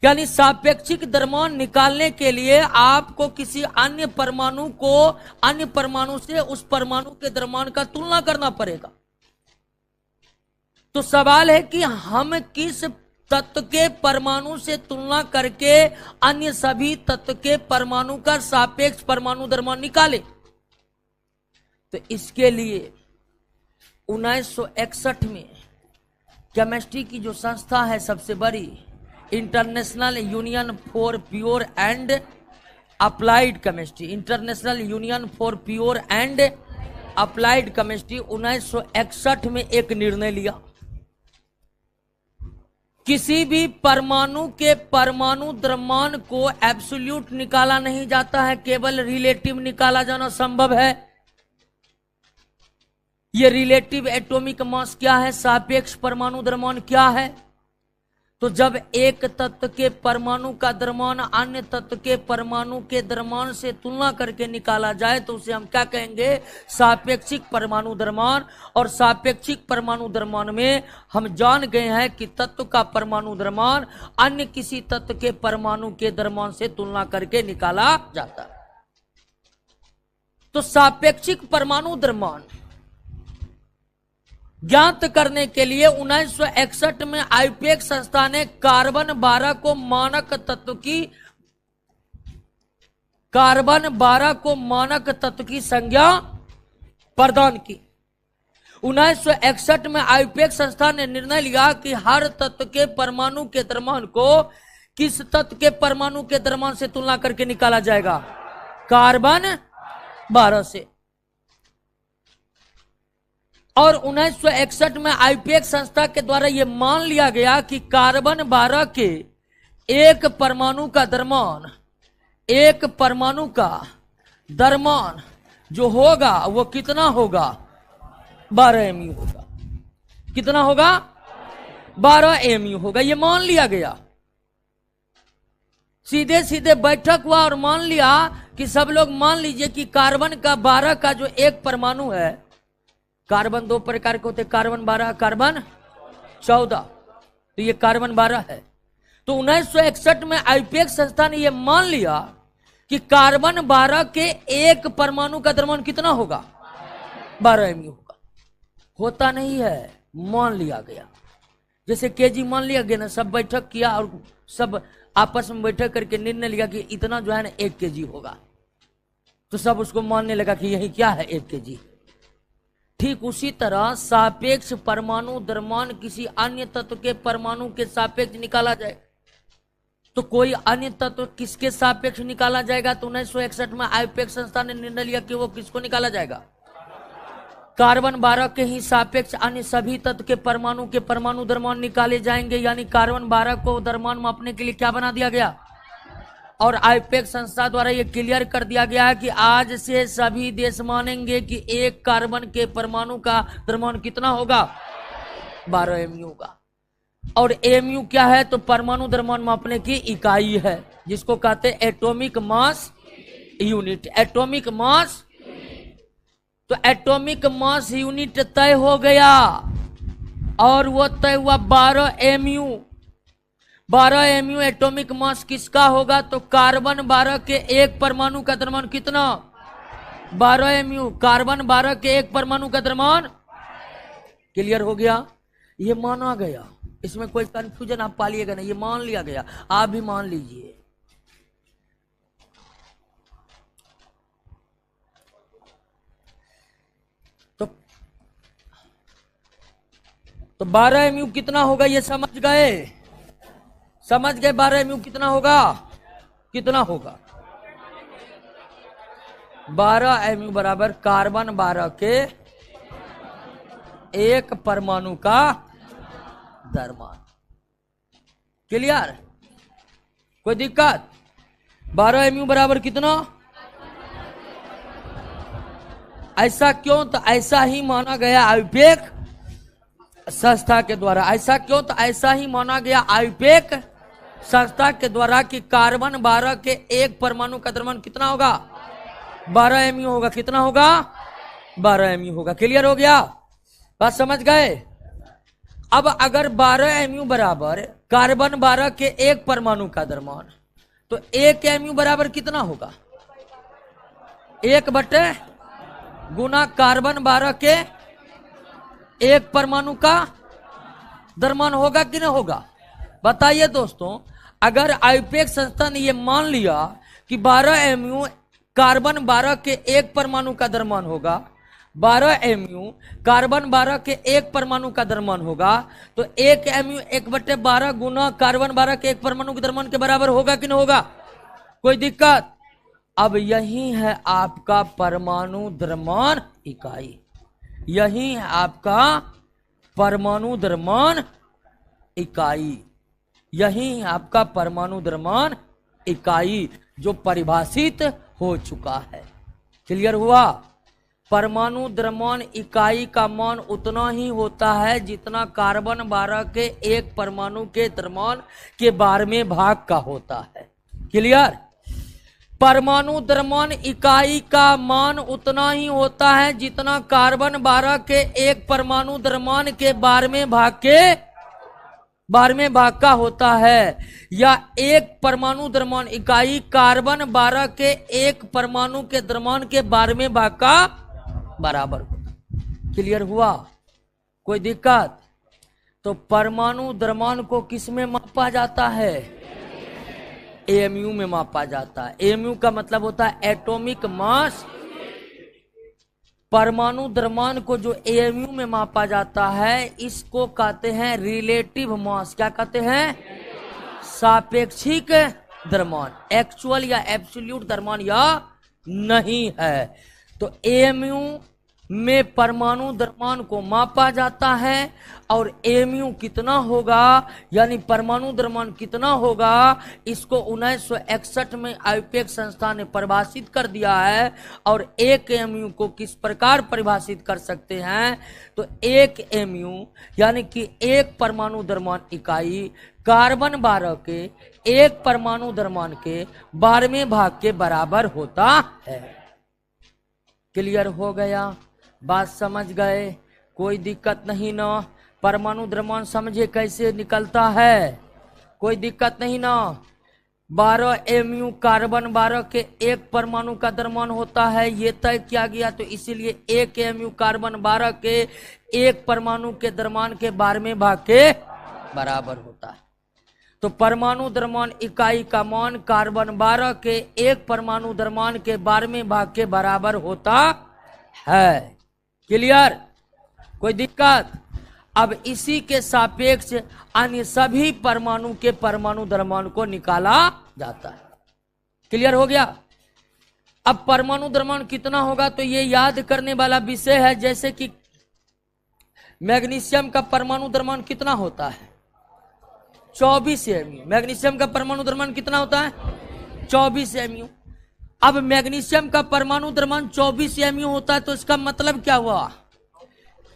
यानी सापेक्षिक द्रव्यमान निकालने के लिए आपको किसी अन्य परमाणु को अन्य परमाणु से उस परमाणु के द्रव्यमान का तुलना करना पड़ेगा। तो सवाल है कि हम किस तत्व के परमाणु से तुलना करके अन्य सभी तत्व के परमाणु का सापेक्ष परमाणु द्रव्यमान निकाले। तो इसके लिए 1961 में केमिस्ट्री की जो संस्था है सबसे बड़ी, international union for pure and applied chemistry, international union for pure and applied chemistry, 1961 में एक निर्णय लिया, किसी भी परमाणु के परमाणु द्रव्यमान को एब्सोल्यूट निकाला नहीं जाता है, केवल रिलेटिव निकाला जाना संभव है। ये रिलेटिव एटॉमिक मास क्या है, सापेक्ष परमाणु द्रव्यमान क्या है? तो जब एक तत्व के परमाणु का द्रव्यमान अन्य तत्व के परमाणु के द्रव्यमान से तुलना करके निकाला जाए तो उसे हम क्या कहेंगे, सापेक्षिक परमाणु द्रव्यमान। और सापेक्षिक परमाणु द्रव्यमान में हम जान गए हैं कि तत्व का परमाणु द्रव्यमान अन्य किसी तत्व के परमाणु के द्रव्यमान से तुलना करके निकाला जाता है। तो सापेक्षिक परमाणु द्रव्यमान ज्ञात करने के लिए 1961 में आईपीएक संस्था ने कार्बन 12 को मानक तत्व की संज्ञा प्रदान की। 1961 में आईपीएक संस्था ने निर्णय लिया कि हर तत्व के परमाणु के द्रव्यमान को किस तत्व के परमाणु के द्रव्यमान से तुलना करके निकाला जाएगा, कार्बन 12 से। और 1961 में आईपीएक संस्था के द्वारा यह मान लिया गया कि कार्बन 12 के एक परमाणु का द्रव्यमान, एक परमाणु का द्रव्यमान जो होगा वो कितना होगा, 12 mu होगा। कितना होगा, 12 mu होगा। ये मान लिया गया, सीधे सीधे बैठक हुआ और मान लिया कि सब लोग मान लीजिए कि कार्बन का 12 का जो एक परमाणु है, कार्बन 2 प्रकार के होते, कार्बन 12, कार्बन 14, तो ये कार्बन 12 है। तो 1961 में आईपीएक संस्था ने यह मान लिया कि कार्बन 12 के एक परमाणु का द्रव्यमान कितना होगा, 12 mu होगा। होता नहीं है, मान लिया गया। जैसे केजी मान लिया गया ना, सब बैठक किया और सब आपस में बैठक करके निर्णय लिया कि इतना जो है ना 1 kg होगा, तो सब उसको मानने लगा कि यही क्या है, 1 kg। ठीक उसी तरह सापेक्ष परमाणु द्रव्यमान किसी अन्य तत्व के परमाणु के सापेक्ष निकाला जाए तो कोई अन्य तत्व किसके सापेक्ष निकाला जाएगा। तो 1961 में आईपीएक संस्था ने निर्णय लिया कि वो किसको निकाला जाएगा, कार्बन 12 के ही सापेक्ष अन्य सभी तत्व के परमाणु द्रव्यमान निकाले जाएंगे। यानी कार्बन 12 को द्रव्यमान मापने के लिए क्या बना दिया गया, और आईपीएक संस्था द्वारा यह क्लियर कर दिया गया है कि आज से सभी देश मानेंगे कि एक कार्बन के परमाणु का द्रव्यमान कितना होगा, 12 mu होगा। और mu क्या है, तो परमाणु द्रव्यमान मापने की इकाई है, जिसको कहते हैं atomic mass unit. Atomic mass, तो एटॉमिक मास यूनिट तय हो गया और वो तय हुआ 12 mu। 12 mu एटॉमिक मास किसका होगा, तो कार्बन 12 के एक परमाणु का द्रव्यमान कितना, 12 mu। कार्बन 12 के एक परमाणु का द्रव्यमान, क्लियर हो गया, ये माना गया। इसमें कोई कंफ्यूजन आप पालिएगा नहीं, ये मान लिया गया, आप भी मान लीजिए। तो 12 mu कितना होगा, ये समझ गए, 12 mu कितना होगा, 12 mu बराबर कार्बन 12 के एक परमाणु का द्रव्यमान। क्लियर, कोई दिक्कत? 12 mu बराबर कितना, ऐसा क्यों, तो ऐसा ही माना गया आईपीएक संस्था के द्वारा। ऐसा क्यों, तो ऐसा ही माना गया आईपीएक संस्था के द्वारा कि कार्बन 12 के एक परमाणु का द्रव्यमान कितना होगा, 12 mu होगा। कितना होगा, 12 mu होगा। क्लियर हो गया, बात समझ गए? अब अगर 12 mu बराबर कार्बन 12 के एक परमाणु का द्रव्यमान, तो 1 mu बराबर कितना होगा, 1 बटे गुना कार्बन 12 के एक परमाणु का द्रव्यमान होगा कि नहीं होगा? बताइए दोस्तों, अगर आईयूपीएक संस्था ने यह मान लिया कि 12 mu कार्बन 12 के एक परमाणु का द्रव्यमान होगा, 12 mu कार्बन 12 के एक परमाणु का द्रव्यमान होगा, तो 1 mu 1/12 गुना कार्बन 12 के एक परमाणु के द्रव्यमान के बराबर होगा कि नहीं होगा? कोई दिक्कत? अब यही है आपका परमाणु द्रव्यमान इकाई, यही है आपका परमाणु द्रव्यमान इकाई, यही है आपका परमाणु द्रव्यमान इकाई जो परिभाषित हो चुका है। क्लियर हुआ? परमाणु द्रव्यमान इकाई का मान उतना ही होता है जितना कार्बन 12 के एक परमाणु के द्रव्यमान के 12वें भाग का होता है। क्लियर? परमाणु द्रव्यमान इकाई का मान उतना ही होता है जितना कार्बन 12 के एक परमाणु द्रव्यमान के 12वें भाग का होता है, या एक परमाणु द्रव्यमान इकाई कार्बन 12 के एक परमाणु के द्रव्यमान के 12वें भाग का बराबर होता। क्लियर हुआ? कोई दिक्कत? तो परमाणु द्रव्यमान को किस में मापा जाता है? एएमयू में मापा जाता है। एएमयू का मतलब होता है एटॉमिक मास। परमाणु द्रव्यमान को जो एएमयू में मापा जाता है इसको कहते हैं रिलेटिव मास। क्या कहते हैं? सापेक्षिक द्रव्यमान। एक्चुअल या एब्सोल्यूट द्रव्यमान या नहीं है। तो एएमयू में परमाणु द्रव्यमान को मापा जाता है और एएमयू कितना होगा यानी परमाणु द्रव्यमान कितना होगा इसको 1961 में आईयूपीएक संस्था ने परिभाषित कर दिया है। और एक एएमयू को किस प्रकार परिभाषित कर सकते हैं? तो एक एएमयू यानी कि एक परमाणु द्रव्यमान इकाई कार्बन 12 के एक परमाणु द्रव्यमान के 12वें भाग के बराबर होता है। क्लियर हो गया? बात समझ गए? कोई दिक्कत नहीं ना? परमाणु द्रव्यमान समझे कैसे निकलता है? कोई दिक्कत नहीं ना? 12 mu कार्बन 12 के एक परमाणु का द्रव्यमान होता है, ये तय किया गया। तो इसीलिए 1 mu कार्बन 12 के एक परमाणु के द्रव्यमान के 12वें भाग के बराबर होता है। तो परमाणु द्रव्यमान इकाई का मान कार्बन 12 के एक परमाणु द्रव्यमान के 12वें भाग के बराबर होता है। क्लियर? कोई दिक्कत? अब इसी के सापेक्ष अन्य सभी परमाणु के परमाणु द्रव्यमान को निकाला जाता है। क्लियर हो गया? अब परमाणु द्रव्यमान कितना होगा तो ये याद करने वाला विषय है। जैसे कि मैग्नीशियम का परमाणु द्रव्यमान कितना होता है? 24 mu। मैग्नीशियम का परमाणु द्रव्यमान कितना होता है? 24 mu। अब मैग्नीशियम का परमाणु द्रव्यमान 24 mu होता है तो इसका मतलब क्या हुआ?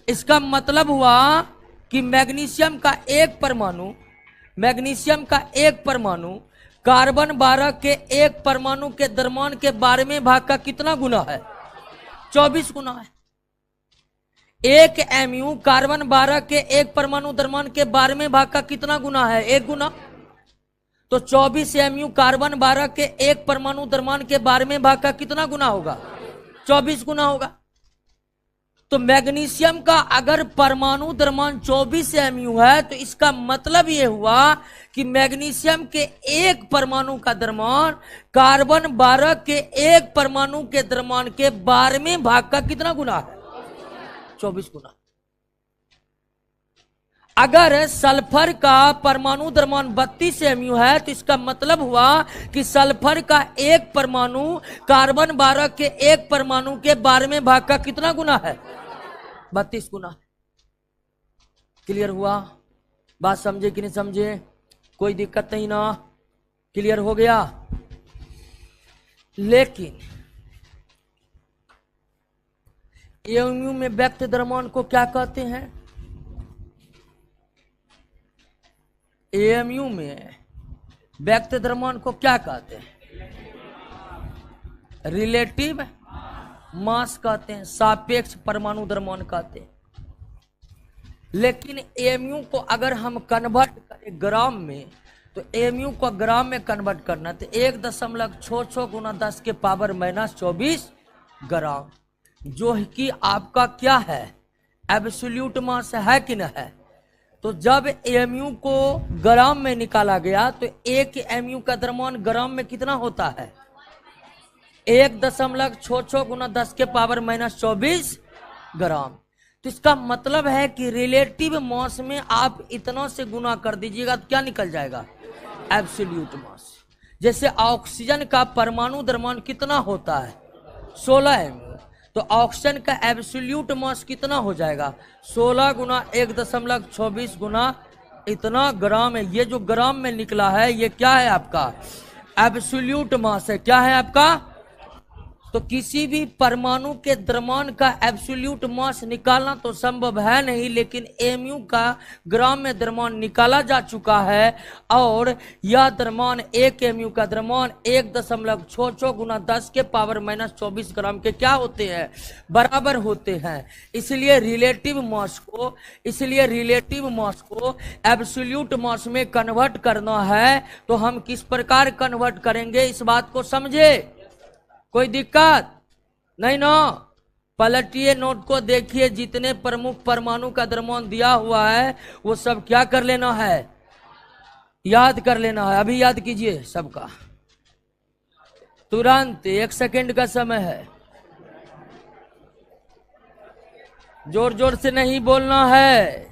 इसका मतलब हुआ कि मैग्नीशियम का एक परमाणु कार्बन 12 के एक परमाणु के द्रव्यमान के 12वें भाग का कितना गुना है? 24 गुना है। 1 mu कार्बन 12 के एक परमाणु द्रव्यमान के 12वें भाग का कितना गुना है? 1 गुना। तो 24 mu कार्बन 12 के एक परमाणु द्रव्यमान के 12वें भाग का कितना गुना होगा? 24 गुना होगा। तो मैग्नीशियम का अगर परमाणु द्रव्यमान 24 mu है तो इसका मतलब यह हुआ कि मैग्नीशियम के एक परमाणु का द्रव्यमान कार्बन 12 के एक परमाणु के द्रव्यमान के 12वें भाग का कितना गुना है? 24 गुना। अगर सल्फर का परमाणु द्रव्यमान 32 mu है तो इसका मतलब हुआ कि सल्फर का एक परमाणु कार्बन 12 के एक परमाणु के 12वें भाग का कितना गुना है? 32 गुना। क्लियर हुआ? बात समझे कि नहीं समझे? कोई दिक्कत नहीं ना? क्लियर हो गया? लेकिन एएमयू में व्यक्त द्रव्यमान को क्या कहते हैं? एएमयू में व्यक्त द्रव्यमान को क्या कहते हैं? रिलेटिव मास कहते हैं, सापेक्ष परमाणु द्रव्यमान कहते हैं। लेकिन एएमयू को अगर हम कन्वर्ट करें ग्राम में तो एएमयू को ग्राम में कन्वर्ट करना तो 1.66 गुना 10 के पावर -24 ग्राम, जो कि आपका क्या है? एब्सोल्यूट मास है कि नहीं है? तो जब एमयू को ग्राम में निकाला गया तो 1 एमयू का द्रव्यमान ग्राम में कितना होता है? 1.66 गुना 10 के पावर -24 ग्राम। तो इसका मतलब है कि रिलेटिव मास में आप इतना से गुना कर दीजिएगा तो क्या निकल जाएगा? एब्सोल्यूट मास। जैसे ऑक्सीजन का परमाणु द्रव्यमान कितना होता है? 16 एमयू। तो ऑक्सीजन का एब्सोल्यूट मास कितना हो जाएगा? 16 गुना 1.24 गुना इतना ग्राम है। ये जो ग्राम में निकला है ये क्या है? आपका एब्सोल्यूट मास है। क्या है आपका? तो किसी भी परमाणु के द्रव्यमान का एब्सोल्यूट मास निकालना तो संभव है नहीं, लेकिन एमयू का ग्राम में द्रव्यमान निकाला जा चुका है और यह द्रव्यमान 1 एमयू का द्रव्यमान 1.66 गुना 10 के पावर -24 ग्राम के क्या होते हैं? बराबर होते हैं। इसलिए रिलेटिव मास को एब्सोल्यूट मास में कन्वर्ट करना है तो हम किस प्रकार कन्वर्ट करेंगे, इस बात को समझे। कोई दिक्कत नहीं ना? पलटिए नोट को, देखिए जितने प्रमुख परमाणु का द्रव्यमान दिया हुआ है वो सब क्या कर लेना है? याद कर लेना है। अभी याद कीजिए सबका, तुरंत 1 सेकंड का समय है। जोर जोर से नहीं बोलना है।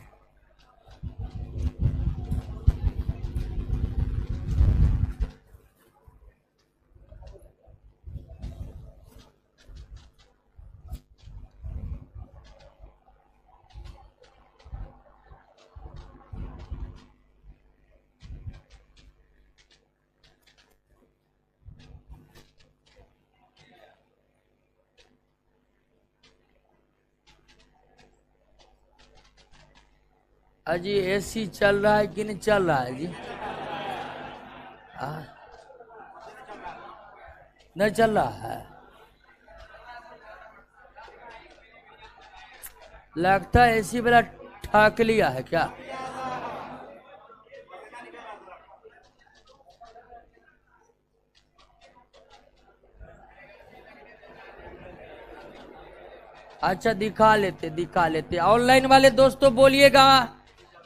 अजी एसी चल रहा है कि नहीं चल रहा है जी? नहीं चल रहा है। लगता है एसी वाला ठाक लिया है क्या? अच्छा दिखा लेते। ऑनलाइन वाले दोस्तों बोलिएगा,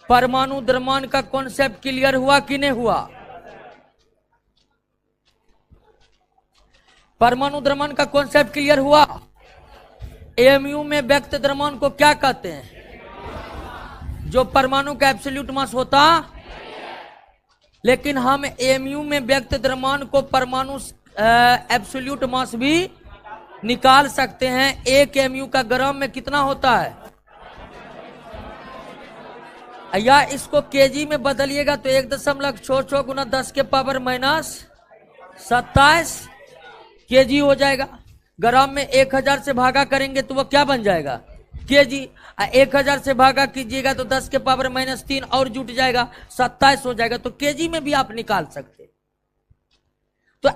परमाणु द्रव्यमान का कॉन्सेप्ट क्लियर हुआ कि नहीं हुआ? परमाणु द्रव्यमान का कॉन्सेप्ट क्लियर हुआ? एमयू में व्यक्त द्रव्यमान को क्या कहते हैं? जो परमाणु का एब्सोल्यूट मास होता, लेकिन हम एमयू में व्यक्त द्रव्यमान को परमाणु एब्सोल्यूट मास भी निकाल सकते हैं। 1 एमयू का ग्राम में कितना होता है? या इसको केजी में बदलिएगा तो 1.66 गुना 10 के पावर -27 केजी हो जाएगा। ग्राम में 1000 से भागा करेंगे तो वो क्या बन जाएगा? केजी। 1000 से भागा कीजिएगा तो 10 के पावर -3 और जुट जाएगा, 27 हो जाएगा। तो केजी में भी आप निकाल सकते। तो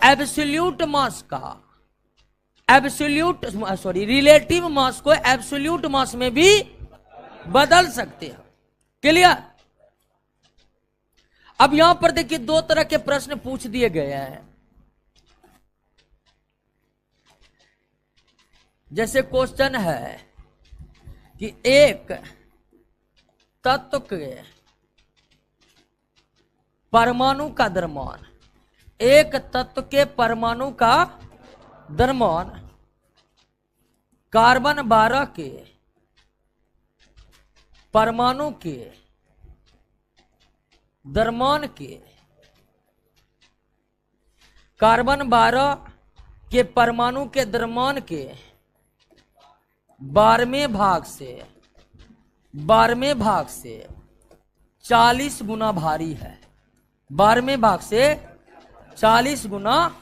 रिलेटिव मास को एब्सोल्यूट मास में भी बदल सकते हैं। क्लियर? अब यहां पर देखिए 2 तरह के प्रश्न पूछ दिए गए हैं। जैसे क्वेश्चन है कि एक तत्व के परमाणु का द्रव्यमान, एक तत्व के परमाणु का द्रव्यमान कार्बन 12 के परमाणु के द्रव्यमान के, कार्बन 12 के परमाणु के द्रव्यमान के 12वें भाग से 40 गुना भारी है। 12वें भाग से 40 गुना,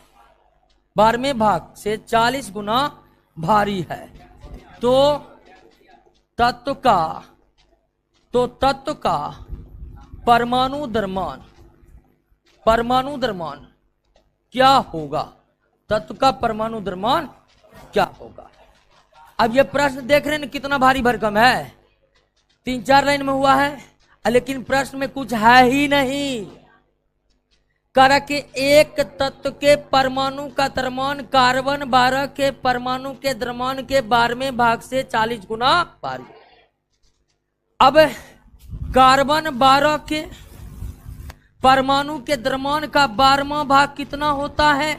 12वें भाग से 40 गुना भारी है। तो तत्व का परमाणु द्रव्यमान क्या होगा? तत्व का परमाणु द्रव्यमान क्या होगा? अब ये प्रश्न देख रहे हैं कितना भारी भरकम है। 3-4 लाइन में हुआ है, लेकिन प्रश्न में कुछ है ही नहीं। कह के एक तत्व के परमाणु का द्रव्यमान कार्बन 12 के परमाणु के द्रव्यमान के 12वें भाग से 40 गुना भारी। अब कार्बन 12 के परमाणु के द्रव्यमान का 12वां भाग कितना होता है?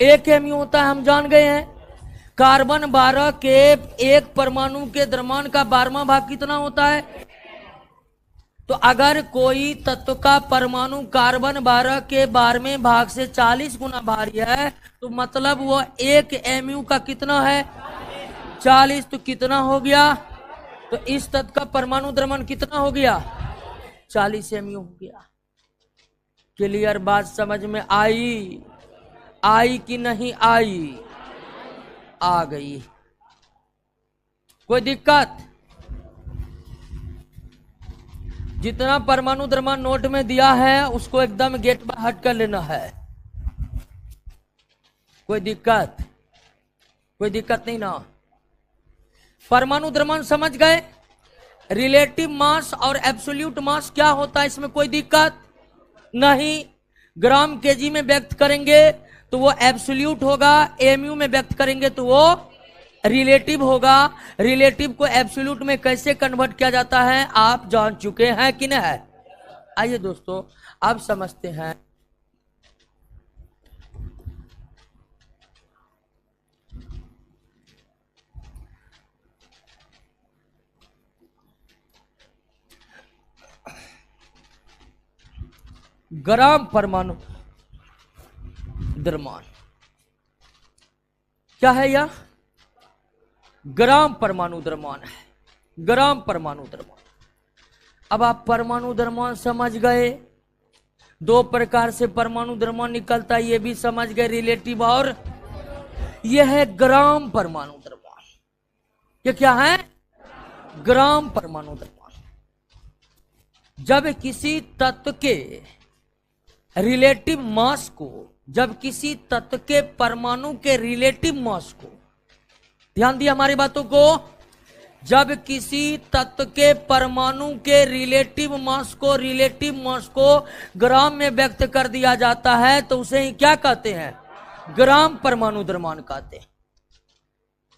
1 mu होता है, हम जान गए हैं। कार्बन 12 के एक परमाणु के द्रव्यमान का 12वां भाग कितना होता है? तो अगर कोई तत्व का परमाणु कार्बन 12 के 12वें भाग से 40 गुना भारी है तो मतलब वो 1 mu का कितना है? 40। तो कितना हो गया? तो इस तत्व का परमाणु द्रव्यमान कितना हो गया? 40 mu हो गया। क्लियर बात समझ में आई? आई कि नहीं आई? आ गई। कोई दिक्कत? जितना परमाणु द्रव्यमान नोट में दिया है उसको एकदम गेट पर हट कर लेना है। कोई दिक्कत? कोई दिक्कत नहीं ना? परमाणु द्रव्यमान समझ गए? रिलेटिव मास और एब्सोल्यूट मास क्या होता है, इसमें कोई दिक्कत नहीं। ग्राम केजी में व्यक्त करेंगे तो वो एब्सोल्यूट होगा, एमयू में व्यक्त करेंगे तो वो रिलेटिव होगा। रिलेटिव को एब्सोल्यूट में कैसे कन्वर्ट किया जाता है आप जान चुके हैं कि नहीं? आइए दोस्तों अब समझते हैं। ग्राम परमाणु द्रव्यमान क्या है? यह ग्राम परमाणु द्रव्यमान है। ग्राम परमाणु द्रव्यमान। अब आप परमाणु द्रव्यमान समझ गए। 2 प्रकार से परमाणु द्रव्यमान निकलता है, ये भी समझ गए, रिलेटिव और यह है ग्राम परमाणु द्रव्यमान। ये क्या है? ग्राम परमाणु द्रव्यमान। जब किसी तत्व के रिलेटिव मास को, जब किसी तत्व के परमाणु के रिलेटिव मास को, ध्यान दिया हमारी बातों को, जब किसी तत्व के परमाणु के रिलेटिव मास को ग्राम में व्यक्त कर दिया जाता है तो उसे ही क्या कहते हैं? ग्राम परमाणु द्रव्यमान कहते हैं।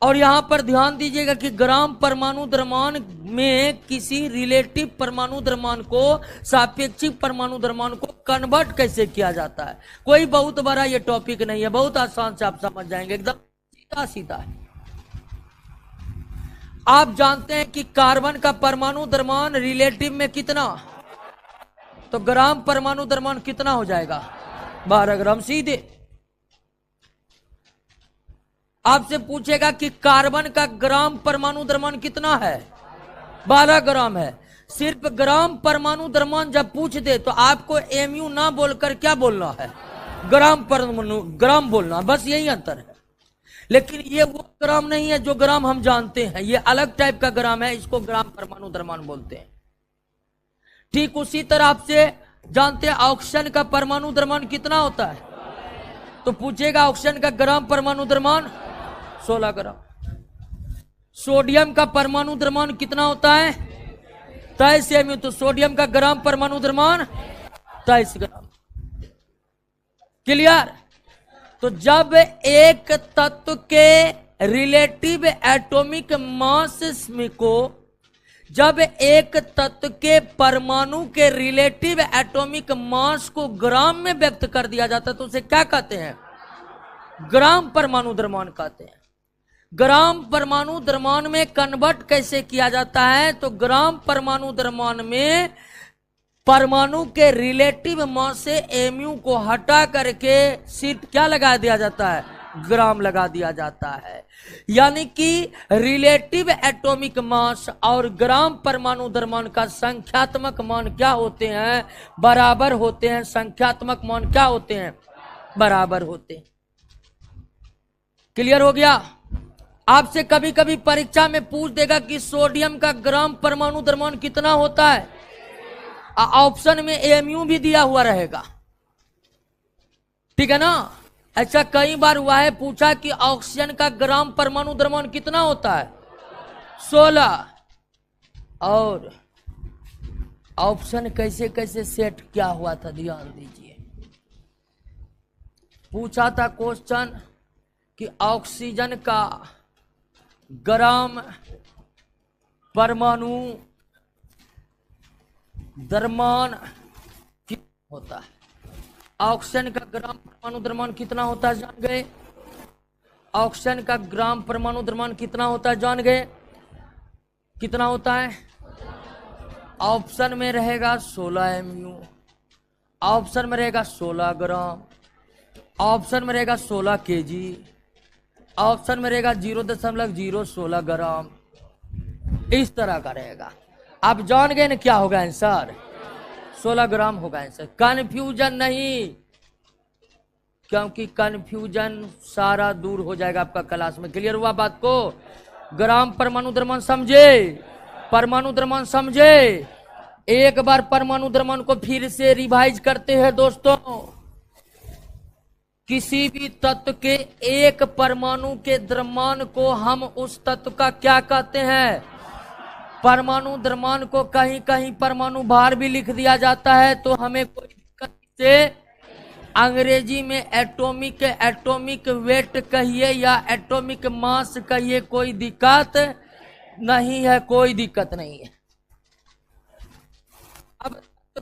और यहां पर ध्यान दीजिएगा कि ग्राम परमाणु द्रव्यमान में किसी रिलेटिव परमाणु द्रव्यमान को सापेक्षिक परमाणु द्रव्यमान को कन्वर्ट कैसे किया जाता है। कोई बहुत बड़ा ये टॉपिक नहीं है, बहुत आसान से आप समझ जाएंगे, एकदम सीधा सीधा है। आप जानते हैं कि कार्बन का परमाणु द्रव्यमान रिलेटिव में कितना, तो ग्राम परमाणु द्रव्यमान कितना हो जाएगा? 12 ग्राम सीधे। आपसे पूछेगा कि कार्बन का ग्राम परमाणु द्रव्यमान कितना है? 12 ग्राम है। सिर्फ ग्राम परमाणु द्रव्यमान जब पूछ दे तो आपको एमयू ना बोलकर क्या बोलना है? ग्राम परमाणु, ग्राम बोलना, बस यही अंतर है। लेकिन ये वो ग्राम नहीं है जो ग्राम हम जानते हैं, ये अलग टाइप का ग्राम है, इसको ग्राम परमाणु द्रव्यमान बोलते हैं। ठीक उसी तरह आपसे जानते हैं ऑक्सीजन का परमाणु द्रव्यमान कितना होता है, तो पूछेगा ऑक्सीजन का ग्राम परमाणु द्रव्यमान 16 ग्राम। सोडियम का परमाणु द्रव्यमान कितना होता है? 23 एमयू, तो सोडियम का ग्राम परमाणु द्रव्यमान 23 ग्राम। क्लियर? तो जब एक तत्व के रिलेटिव एटॉमिक मास को, जब एक तत्व के परमाणु के रिलेटिव एटॉमिक मास को ग्राम में व्यक्त कर दिया जाता है तो उसे क्या कहते हैं? ग्राम परमाणु द्रव्यमान कहते हैं। ग्राम परमाणु द्रव्यमान में कन्वर्ट कैसे किया जाता है, तो ग्राम परमाणु द्रव्यमान में परमाणु के रिलेटिव मास से एमयू को हटा करके सिर्फ क्या लगा दिया जाता है? ग्राम लगा दिया जाता है। यानी कि रिलेटिव एटॉमिक मास और ग्राम परमाणु द्रव्यमान का संख्यात्मक मान क्या होते हैं? बराबर होते हैं। संख्यात्मक मान क्या होते हैं? बराबर होते हैं। क्लियर हो गया? आपसे कभी कभी परीक्षा में पूछ देगा कि सोडियम का ग्राम परमाणु द्रव्यमान कितना होता है, ऑप्शन में एमयू भी दिया हुआ रहेगा। ठीक है ना? ऐसा कई बार हुआ है, पूछा कि ऑक्सीजन का ग्राम परमाणु द्रव्यमान कितना होता है? 16। और ऑप्शन कैसे कैसे सेट क्या हुआ था ध्यान दीजिए। पूछा था क्वेश्चन कि ऑक्सीजन का ग्राम परमाणु द्रव्यमान कितना होता है? ऑक्सीजन का ग्राम परमाणु द्रव्यमान कितना होता है जान गए? ऑक्सीजन का ग्राम परमाणु द्रव्यमान कितना होता है जान गए? कितना होता है? ऑप्शन में रहेगा 16 MU, ऑप्शन में रहेगा 16 ग्राम, ऑप्शन में रहेगा 16 kg, ऑप्शन में रहेगा 0.016 ग्राम। इस तरह का रहेगा। आप जान गए ना क्या होगा आंसर? 16 ग्राम होगा आंसर। कंफ्यूजन नहीं, क्योंकि कंफ्यूजन सारा दूर हो जाएगा आपका क्लास में। क्लियर हुआ बात को? ग्राम परमाणु द्रव्यमान समझे? परमाणु द्रव्यमान समझे? एक बार परमाणु द्रव्यमान को फिर से रिवाइज करते हैं दोस्तों। किसी भी तत्व के एक परमाणु के द्रव्यमान को हम उस तत्व का क्या कहते हैं? परमाणु द्रव्यमान को कहीं कहीं परमाणु भार भी लिख दिया जाता है, तो हमें कोई दिक्कत से अंग्रेजी में एटॉमिक वेट कहिए या एटॉमिक मास कहिए, कोई दिक्कत नहीं है, कोई दिक्कत नहीं है। अब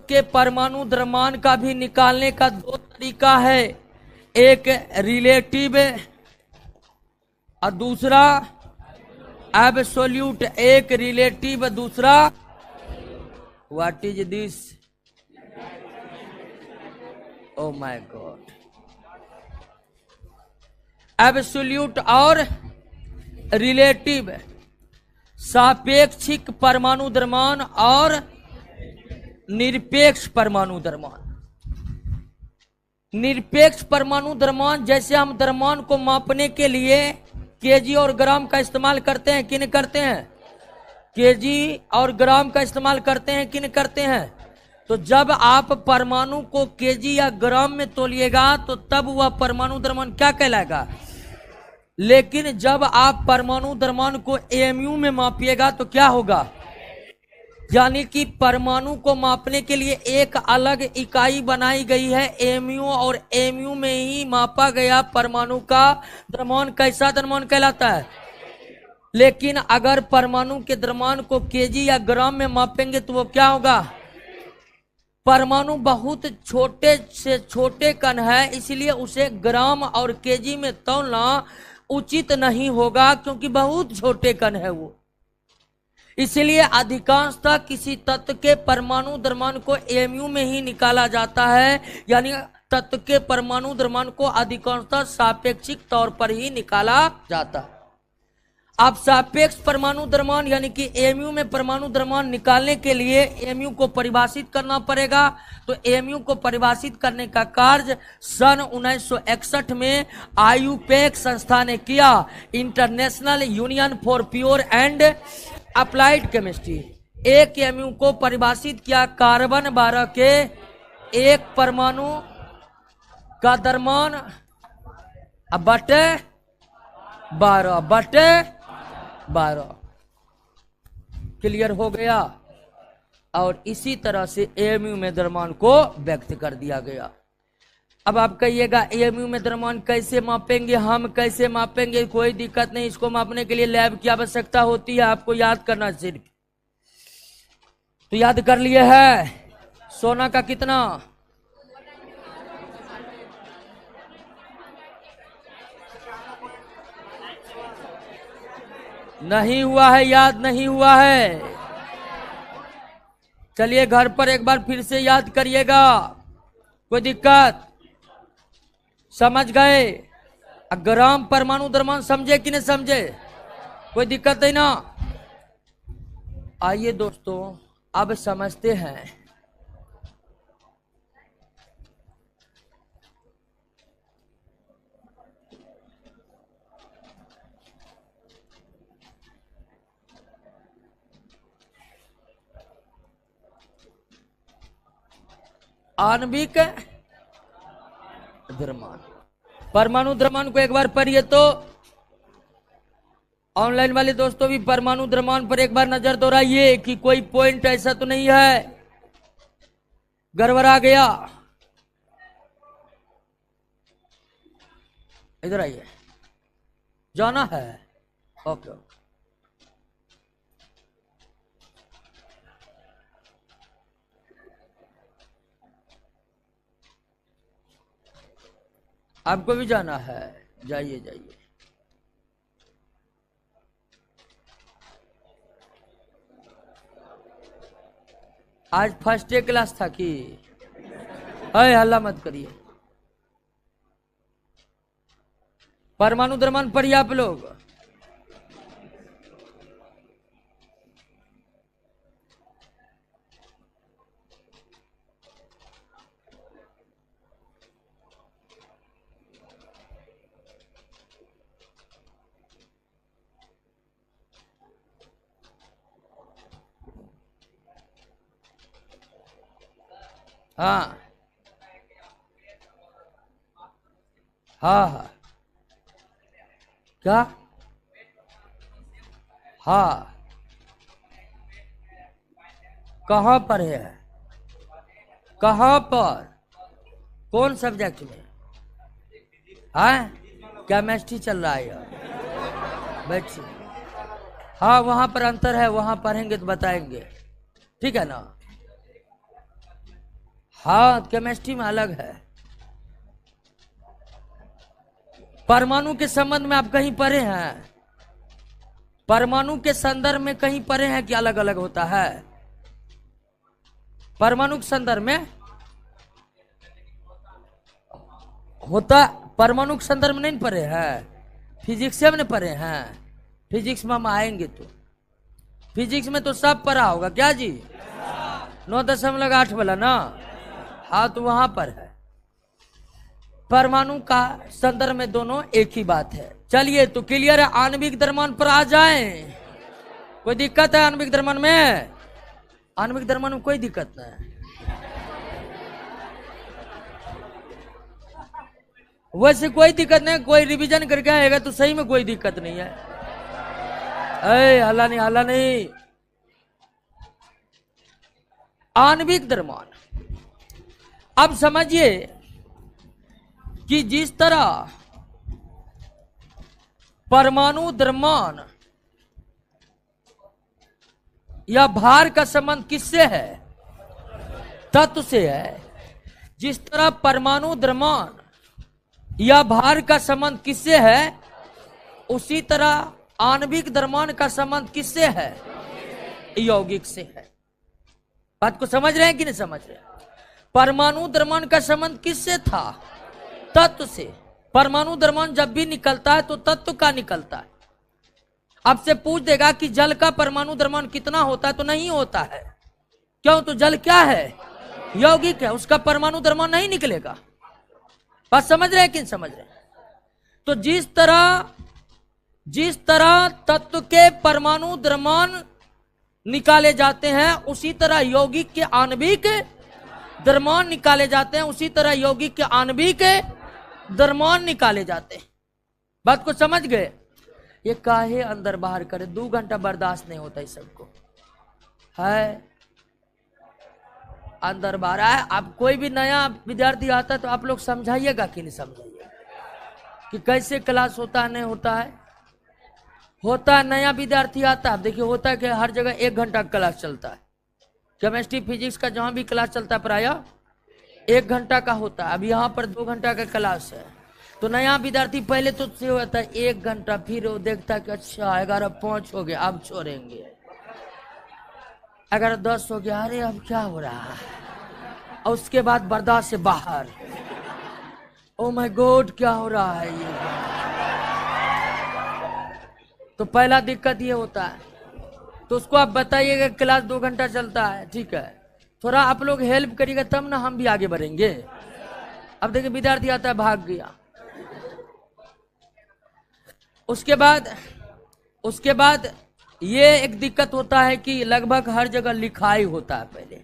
के परमाणु द्रव्यमान का भी निकालने का दो तरीका है, एक रिलेटिव और दूसरा एब्सोल्यूट। एक रिलेटिव, दूसरा what is this? Oh my God. Absolute और रिलेटिव, सापेक्षिक परमाणु द्रव्यमान और निरपेक्ष परमाणु द्रव्यमान। निरपेक्ष परमाणु द्रव्यमान, जैसे हम द्रव्यमान को मापने के लिए केजी और ग्राम का इस्तेमाल करते हैं कि नहीं करते हैं? केजी और ग्राम का इस्तेमाल करते हैं कि नहीं करते हैं? तो जब आप परमाणु को केजी या ग्राम में तोलिएगा तो तब वह परमाणु द्रव्यमान क्या कहलाएगा। लेकिन जब आप परमाणु द्रव्यमान को एमयू में मापिएगा तो क्या होगा? यानी कि परमाणु को मापने के लिए एक अलग इकाई बनाई गई है एमयू, और एमयू में ही मापा गया परमाणु का द्रव्यमान कैसा द्रव्यमान कहलाता है। लेकिन अगर परमाणु के द्रव्यमान को केजी या ग्राम में मापेंगे तो वो क्या होगा? परमाणु बहुत छोटे से छोटे कण है, इसलिए उसे ग्राम और केजी में तौलना उचित नहीं होगा, क्योंकि बहुत छोटे कण है वो। इसलिए अधिकांशतः किसी तत्व के परमाणु द्रव्यमान को एमयू में ही निकाला जाता है, यानी तत्व के परमाणु द्रव्यमान को अधिकांशतः सापेक्षिक तौर पर ही निकाला जाता है। अब सापेक्ष परमाणु द्रव्यमान यानी कि एमयू में परमाणु द्रव्यमान निकालने के लिए एमयू को परिभाषित करना पड़ेगा। तो एमयू को परिभाषित करने का कार्य सन 1961 में आईयूपैक संस्था ने किया, international union for pure and applied chemistry. एक एमयू को परिभाषित किया, कार्बन 12 के एक परमाणु का द्रव्यमान बटे 12। क्लियर हो गया? और इसी तरह से एमयू में द्रव्यमान को व्यक्त कर दिया गया। अब आप कहिएगा एमयू में द्रव्यमान कैसे मापेंगे, हम कैसे मापेंगे? कोई दिक्कत नहीं, इसको मापने के लिए लैब की आवश्यकता होती है, आपको याद करना सिर्फ। तो याद कर लिए है सोना का कितना? नहीं हुआ है, याद नहीं हुआ है। चलिए घर पर एक बार फिर से याद करिएगा। कोई दिक्कत? समझ गए? ग्राम परमाणु द्रव्यमान समझे कि नहीं समझे? कोई दिक्कत नहीं ना? आइए दोस्तों अब समझते हैं आणविक द्रव्यमान। परमाणु द्रव्यमान को एक बार पढ़िए तो ऑनलाइन वाले दोस्तों भी परमाणु द्रव्यमान पर एक बार नजर दोहराइए कि कोई पॉइंट ऐसा तो नहीं है गड़बड़ा गया। इधर आइए, जाना है? ओके। आपको भी जाना है, जाइए जाइए। आज फर्स्ट डे क्लास था कि? अरे हल्ला मत करिए। परमाणु द्रव्यमान पढ़िए आप लोग। हाँ हाँ हाँ, क्या? हाँ, कहाँ पर है? कहाँ पर? कौन सब्जेक्ट में? हाँ, केमिस्ट्री चल रहा है यार, बैठिए। हाँ, वहां पर अंतर है, वहां पढ़ेंगे तो बताएंगे, ठीक है ना? हाँ, केमिस्ट्री में अलग है। परमाणु के संबंध में आप कहीं पढ़े हैं? परमाणु के संदर्भ में कहीं पढ़े हैं कि अलग अलग होता है? परमाणु के संदर्भ में होता, परमाणु के संदर्भ में नहीं पढ़े हैं? फिजिक्स में नहीं पढ़े हैं? फिजिक्स में हम आएंगे तो फिजिक्स में तो सब पढ़ा होगा क्या जी? 9.8 वाला ना? हाँ, तो वहां पर है। परमाणु का संदर्भ में दोनों एक ही बात है। चलिए, तो क्लियर है? आणविक द्रव्यमान पर आ जाएं। कोई दिक्कत है आणविक द्रव्यमान में? आणविक द्रव्यमान में कोई दिक्कत नहीं। वैसे कोई दिक्कत नहीं, कोई रिवीजन करके आएगा तो सही में कोई दिक्कत नहीं है। अरे हल्ला नहीं, हल्ला नहीं। आणविक द्रव्यमान, अब समझिए कि जिस तरह परमाणु द्रव्यमान या भार का संबंध किससे है? तत्व से है। जिस तरह परमाणु द्रव्यमान या भार का संबंध किससे है, उसी तरह आणविक द्रव्यमान का संबंध किससे है? यौगिक से है। बात को समझ रहे हैं कि नहीं समझ रहे? परमाणु द्रव्यमान का संबंध किससे था? तत्व से। परमाणु द्रव्यमान जब भी निकलता है तो तत्व का निकलता है। आपसे पूछ देगा कि जल का परमाणु द्रव्यमान कितना होता है, तो नहीं होता है। क्यों? तो जल क्या है? यौगिक है, उसका परमाणु द्रव्यमान नहीं निकलेगा। बात समझ रहे हैं कि नहीं समझ रहे? तो जिस तरह तत्व के परमाणु द्रव्यमान निकाले जाते हैं, उसी तरह यौगिक के आणविक द्रव्यमान निकाले जाते हैं, उसी तरह यौगिक के आणविक द्रव्यमान निकाले जाते हैं। बात को समझ गए? ये काहे अंदर बाहर करे, 2 घंटा बर्दाश्त नहीं होता इस सबको, है अंदर बाहर है। आप कोई भी नया विद्यार्थी आता है तो आप लोग समझाइएगा कि नहीं समझाइएगा कि कैसे क्लास होता है, नहीं होता है? होता है, नया विद्यार्थी आता है, देखिए होता है कि हर जगह 1 घंटा क्लास चलता है। केमिस्ट्री फिजिक्स का जहां भी क्लास चलता है प्राय 1 घंटा का होता है। अब यहाँ पर 2 घंटा का क्लास है। तो नया विद्यार्थी पहले तो से होता है 1 घंटा, फिर वो देखता है कि अच्छा 11:05 हो गया, अब छोड़ेंगे। 11:10 हो गया, अरे अब क्या हो रहा है? और उसके बाद बर्दाश्त से बाहर, ओ माय गॉड क्या हो रहा है ये? तो पहला दिक्कत ये होता है। तो उसको आप बताइएगा क्लास 2 घंटा चलता है, ठीक है, थोड़ा आप लोग हेल्प करिएगा तब ना हम भी आगे बढ़ेंगे। अब देखिए विद्यार्थी आता है, भाग गया। उसके बाद ये एक दिक्कत होता है कि लगभग हर जगह लिखाई होता है पहले,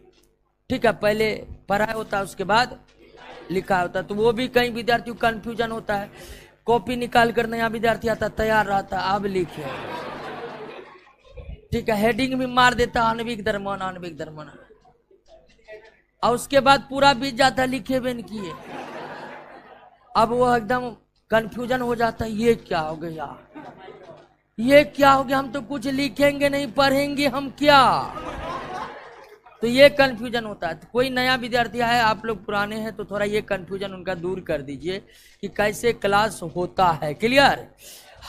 ठीक है, पहले पढ़ाई होता है, उसके बाद लिखा होता है। तो वो भी कई विद्यार्थियों को कंफ्यूजन होता है। कॉपी निकाल कर नया विद्यार्थी आता तैयार रहता, अब लिखे, ठीक है, हेडिंग भी मार देता आणविक द्रव्यमान, आणविक द्रव्यमान, और उसके बाद पूरा बीत जाता है लिखे बिन किए। अब वो एकदम कंफ्यूजन हो जाता है, ये क्या हो गया, ये क्या हो गया, हम तो कुछ लिखेंगे नहीं, पढ़ेंगे हम क्या? तो ये कंफ्यूजन होता है। तो कोई नया विद्यार्थी है, आप लोग पुराने हैं, तो थोड़ा ये कंफ्यूजन उनका दूर कर दीजिए कि कैसे क्लास होता है। क्लियर?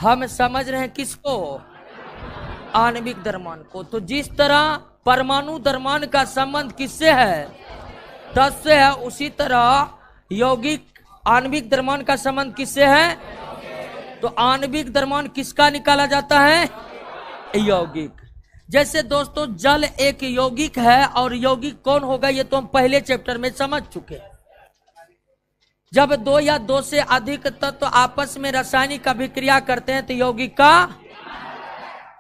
हम समझ रहे हैं किसको? आणविक द्रव्यमान को। तो जिस तरह परमाणु द्रव्यमान का संबंध किससे है? तत्व से है, उसी तरह यौगिक आणविक द्रव्यमान का संबंध किससे है? तो आणविक द्रव्यमान किसका निकाला जाता है? यौगिक। जैसे दोस्तों जल एक यौगिक है, और यौगिक कौन होगा ये तो हम पहले चैप्टर में समझ चुके। जब दो या दो से अधिक तत्व आपस में रासायनिक अभिक्रिया करते हैं तो यौगिक का,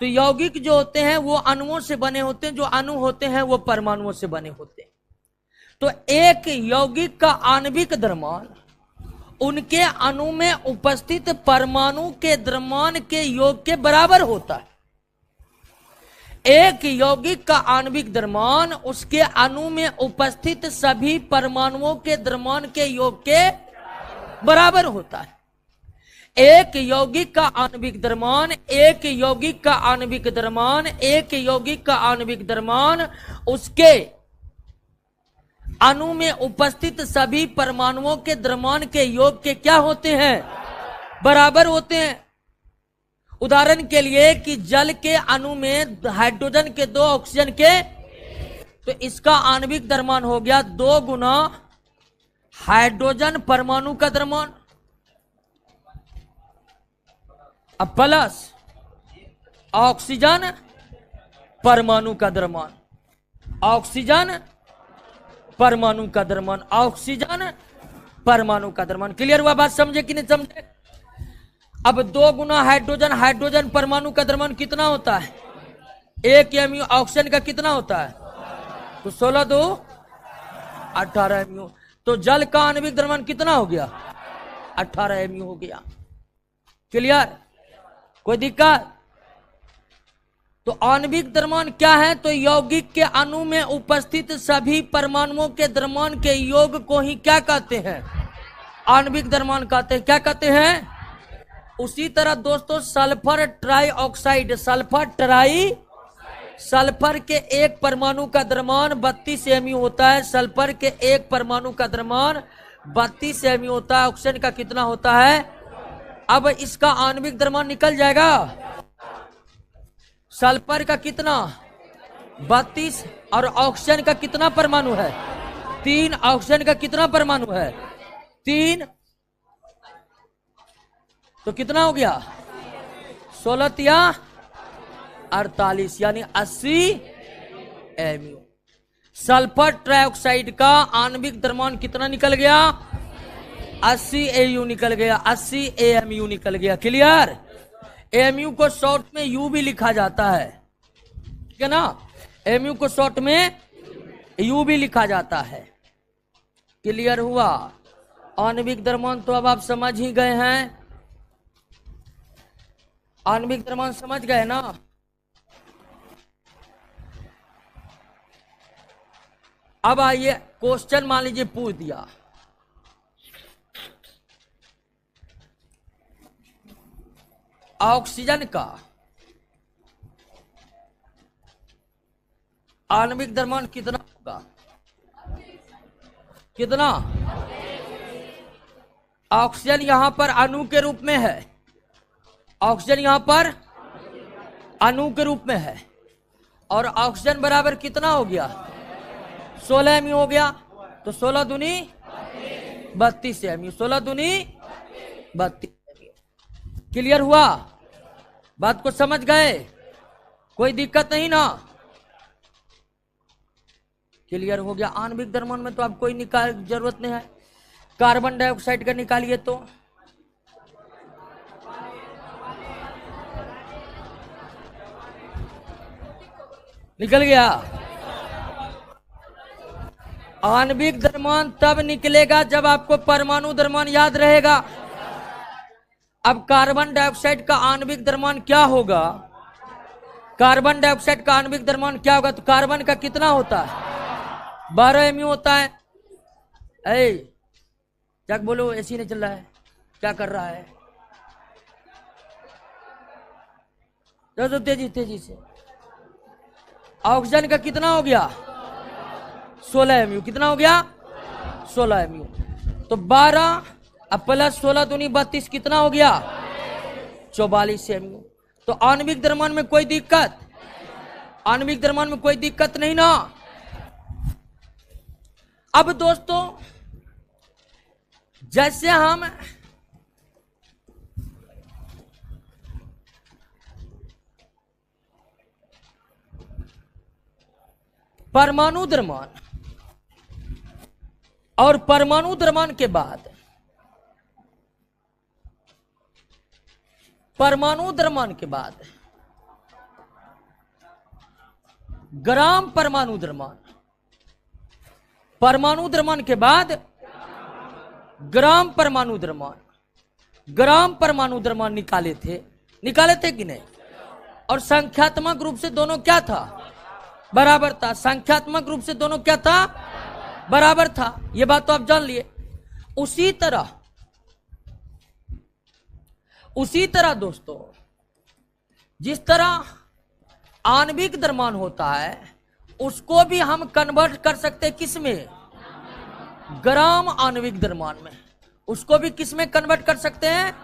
तो यौगिक जो होते हैं वो अणुओं से बने होते हैं, जो अणु होते हैं वो परमाणुओं से बने होते हैं। तो एक यौगिक का आणविक द्रव्यमान उनके अणु में उपस्थित परमाणु के द्रव्यमान के योग के बराबर होता है। एक यौगिक का आणविक द्रव्यमान उसके अणु में उपस्थित सभी परमाणुओं के द्रव्यमान के योग के बराबर होता है। एक यौगिक का आणविक द्रव्यमान, एक यौगिक का आणविक द्रव्यमान, एक यौगिक का आणविक द्रव्यमान उसके अणु में उपस्थित सभी परमाणुओं के द्रव्यमान के योग के क्या होते हैं? बराबर होते हैं। उदाहरण के लिए कि जल के अणु में हाइड्रोजन के 2, ऑक्सीजन के, तो इसका आणविक द्रव्यमान हो गया 2 गुना हाइड्रोजन परमाणु का द्रव्यमान, अब प्लस ऑक्सीजन परमाणु का द्रव्यमान, ऑक्सीजन परमाणु का द्रव्यमान, ऑक्सीजन परमाणु का द्रव्यमान। क्लियर हुआ बात? समझे कि नहीं समझे? अब 2 गुना हाइड्रोजन, हाइड्रोजन परमाणु का द्रव्यमान कितना होता है? 1 एमयू। ऑक्सीजन का कितना होता है? तो 16 2 18 एमयू। तो जल का आणविक द्रव्यमान कितना हो गया? 18 एमयू हो गया। क्लियर? कोई दिक्कत? तो आणविक द्रव्यमान क्या है? तो यौगिक के अणु में उपस्थित सभी परमाणुओं के द्रव्यमान के योग को ही क्या कहते हैं? आणविक द्रव्यमान कहते हैं। क्या कहते हैं? उसी तरह दोस्तों सल्फर ट्राइऑक्साइड, सल्फर के एक परमाणु का द्रव्यमान 32 एमयू होता है। सल्फर के एक परमाणु का द्रव्यमान 32 एमयू होता है। ऑक्सीजन का कितना होता है? अब इसका आणविक द्रव्यमान निकल जाएगा। सल्फर का कितना? 32, और ऑक्सीजन का कितना परमाणु है? 3। ऑक्सीजन का कितना परमाणु है? 3। तो कितना हो गया? 16 या 48, यानी 80 एमयू। सल्फर ट्राइऑक्साइड का आणविक द्रव्यमान कितना निकल गया? 80 एयू निकल गया, 80 एमयू निकल गया। क्लियर? एमयू को शॉर्ट में यू भी लिखा जाता है, ठीक है ना? एमयू को शॉर्ट में यू भी लिखा जाता है। क्लियर हुआ? आणविक द्रव्यमान तो अब आप समझ ही गए हैं। आणविक द्रव्यमान समझ गए ना? अब आइए क्वेश्चन मान लीजिए पूछ दिया, ऑक्सीजन का आणविक द्रव्यमान कितना होगा? कितना? ऑक्सीजन यहां पर अणु के रूप में है, ऑक्सीजन यहां पर अणु के रूप में है, और ऑक्सीजन बराबर कितना हो गया? 16 एमयू हो गया। तो 16 दूनी 32 एमयू, 16 दूनी 32 एमयू। क्लियर हुआ? बात को समझ गए? कोई दिक्कत नहीं ना? क्लियर हो गया? आणविक द्रव्यमान में तो आप कोई निकाल जरूरत नहीं है। कार्बन डाइऑक्साइड का निकालिए तो निकल गया। आणविक द्रव्यमान तब निकलेगा जब आपको परमाणु द्रव्यमान याद रहेगा। अब कार्बन डाइऑक्साइड का आणविक द्रव्यमान क्या होगा? कार्बन डाइऑक्साइड का आणविक द्रव्यमान क्या होगा? तो कार्बन का कितना होता है? 12 एमयू होता है। क्या बोलो, एसी नहीं चल रहा है, क्या कर रहा है? तो तेजी तेजी से। ऑक्सीजन का कितना हो गया? 16 mu। कितना हो गया? 16 mu। तो 12 अब प्लस 16 दूनी 32, कितना हो गया? 44 mu। तो आणविक द्रव्यमान में कोई दिक्कत? आणविक द्रव्यमान में कोई दिक्कत नहीं ना। अब दोस्तों जैसे हम परमाणु द्रव्यमान और परमाणु द्रव्यमान के बाद परमाणु द्रव्यमान के बाद ग्राम परमाणु द्रव्यमान, परमाणु द्रव्यमान के बाद ग्राम परमाणु द्रव्यमान, ग्राम परमाणु द्रव्यमान निकाले थे कि नहीं? और संख्यात्मक रूप से दोनों क्या था? बराबर था। संख्यात्मक रूप से दोनों क्या था? बराबर था। ये बात तो आप जान लिए। उसी तरह दोस्तों जिस तरह आणविक द्रव्यमान होता है उसको भी हम कन्वर्ट कर सकते हैं किस में? ग्राम आणविक द्रव्यमान में। उसको भी किस में कन्वर्ट कर सकते हैं?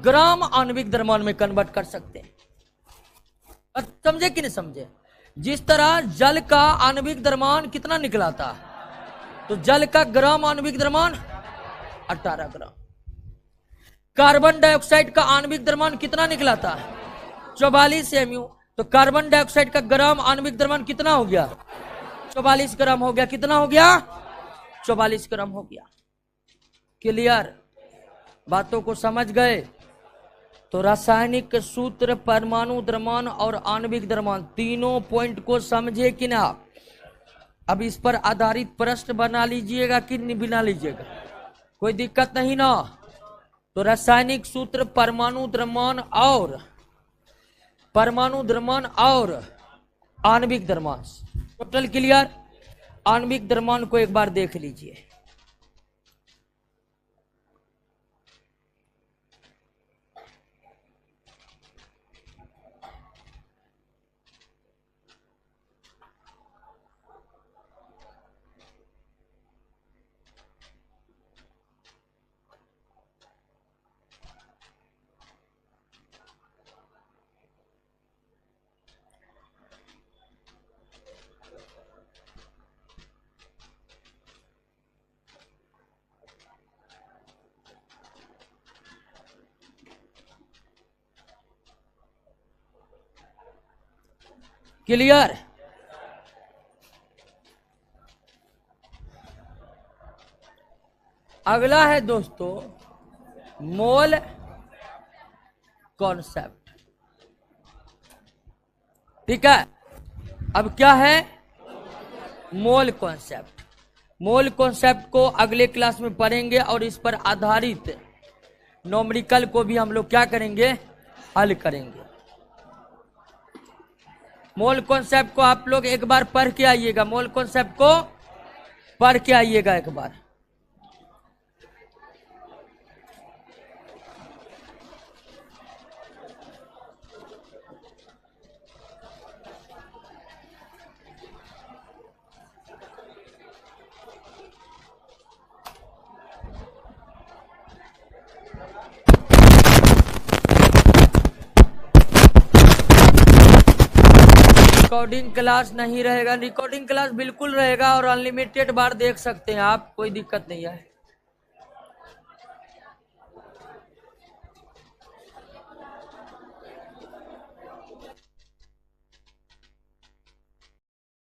ग्राम आणविक द्रव्यमान में कन्वर्ट कर सकते हैं। समझे कि नहीं समझे? जिस तरह जल का आणविक द्रव्यमान कितना निकला था, तो जल का ग्राम आणविक द्रव्यमान 18 ग्राम। कार्बन डाइऑक्साइड का आणविक द्रव्यमान कितना निकला था? 44 mu। तो कार्बन डाइऑक्साइड का ग्राम आणविक द्रव्यमान कितना हो गया? 44 ग्राम हो गया। कितना हो गया? 44 ग्राम हो गया। क्लियर? बातों को समझ गए? तो रासायनिक सूत्र, परमाणु द्रव्यमान और आणविक द्रव्यमान, तीनों पॉइंट को समझे कि ना? अब इस पर आधारित प्रश्न बना लीजिएगा कि नहीं बना लीजिएगा? कोई दिक्कत नहीं ना? तो रासायनिक सूत्र, परमाणु द्रव्यमान और आणविक द्रव्यमान, टोटल क्लियर? आणविक द्रव्यमान को एक बार देख लीजिए। क्लियर? अगला है दोस्तों मोल कॉन्सेप्ट। ठीक है, अब क्या है? Mole concept. मोल कॉन्सेप्ट को अगले क्लास में पढ़ेंगे और इस पर आधारित न्यूमेरिकल को भी हम लोग क्या करेंगे? हल करेंगे। मोल कॉन्सेप्ट को आप लोग एक बार पढ़ के आइएगा। मोल कॉन्सेप्ट को पढ़ के आइएगा एक बार। रिकॉर्डिंग क्लास नहीं रहेगा? रिकॉर्डिंग क्लास बिल्कुल रहेगा और अनलिमिटेड बार देख सकते हैं आप, कोई दिक्कत नहीं है।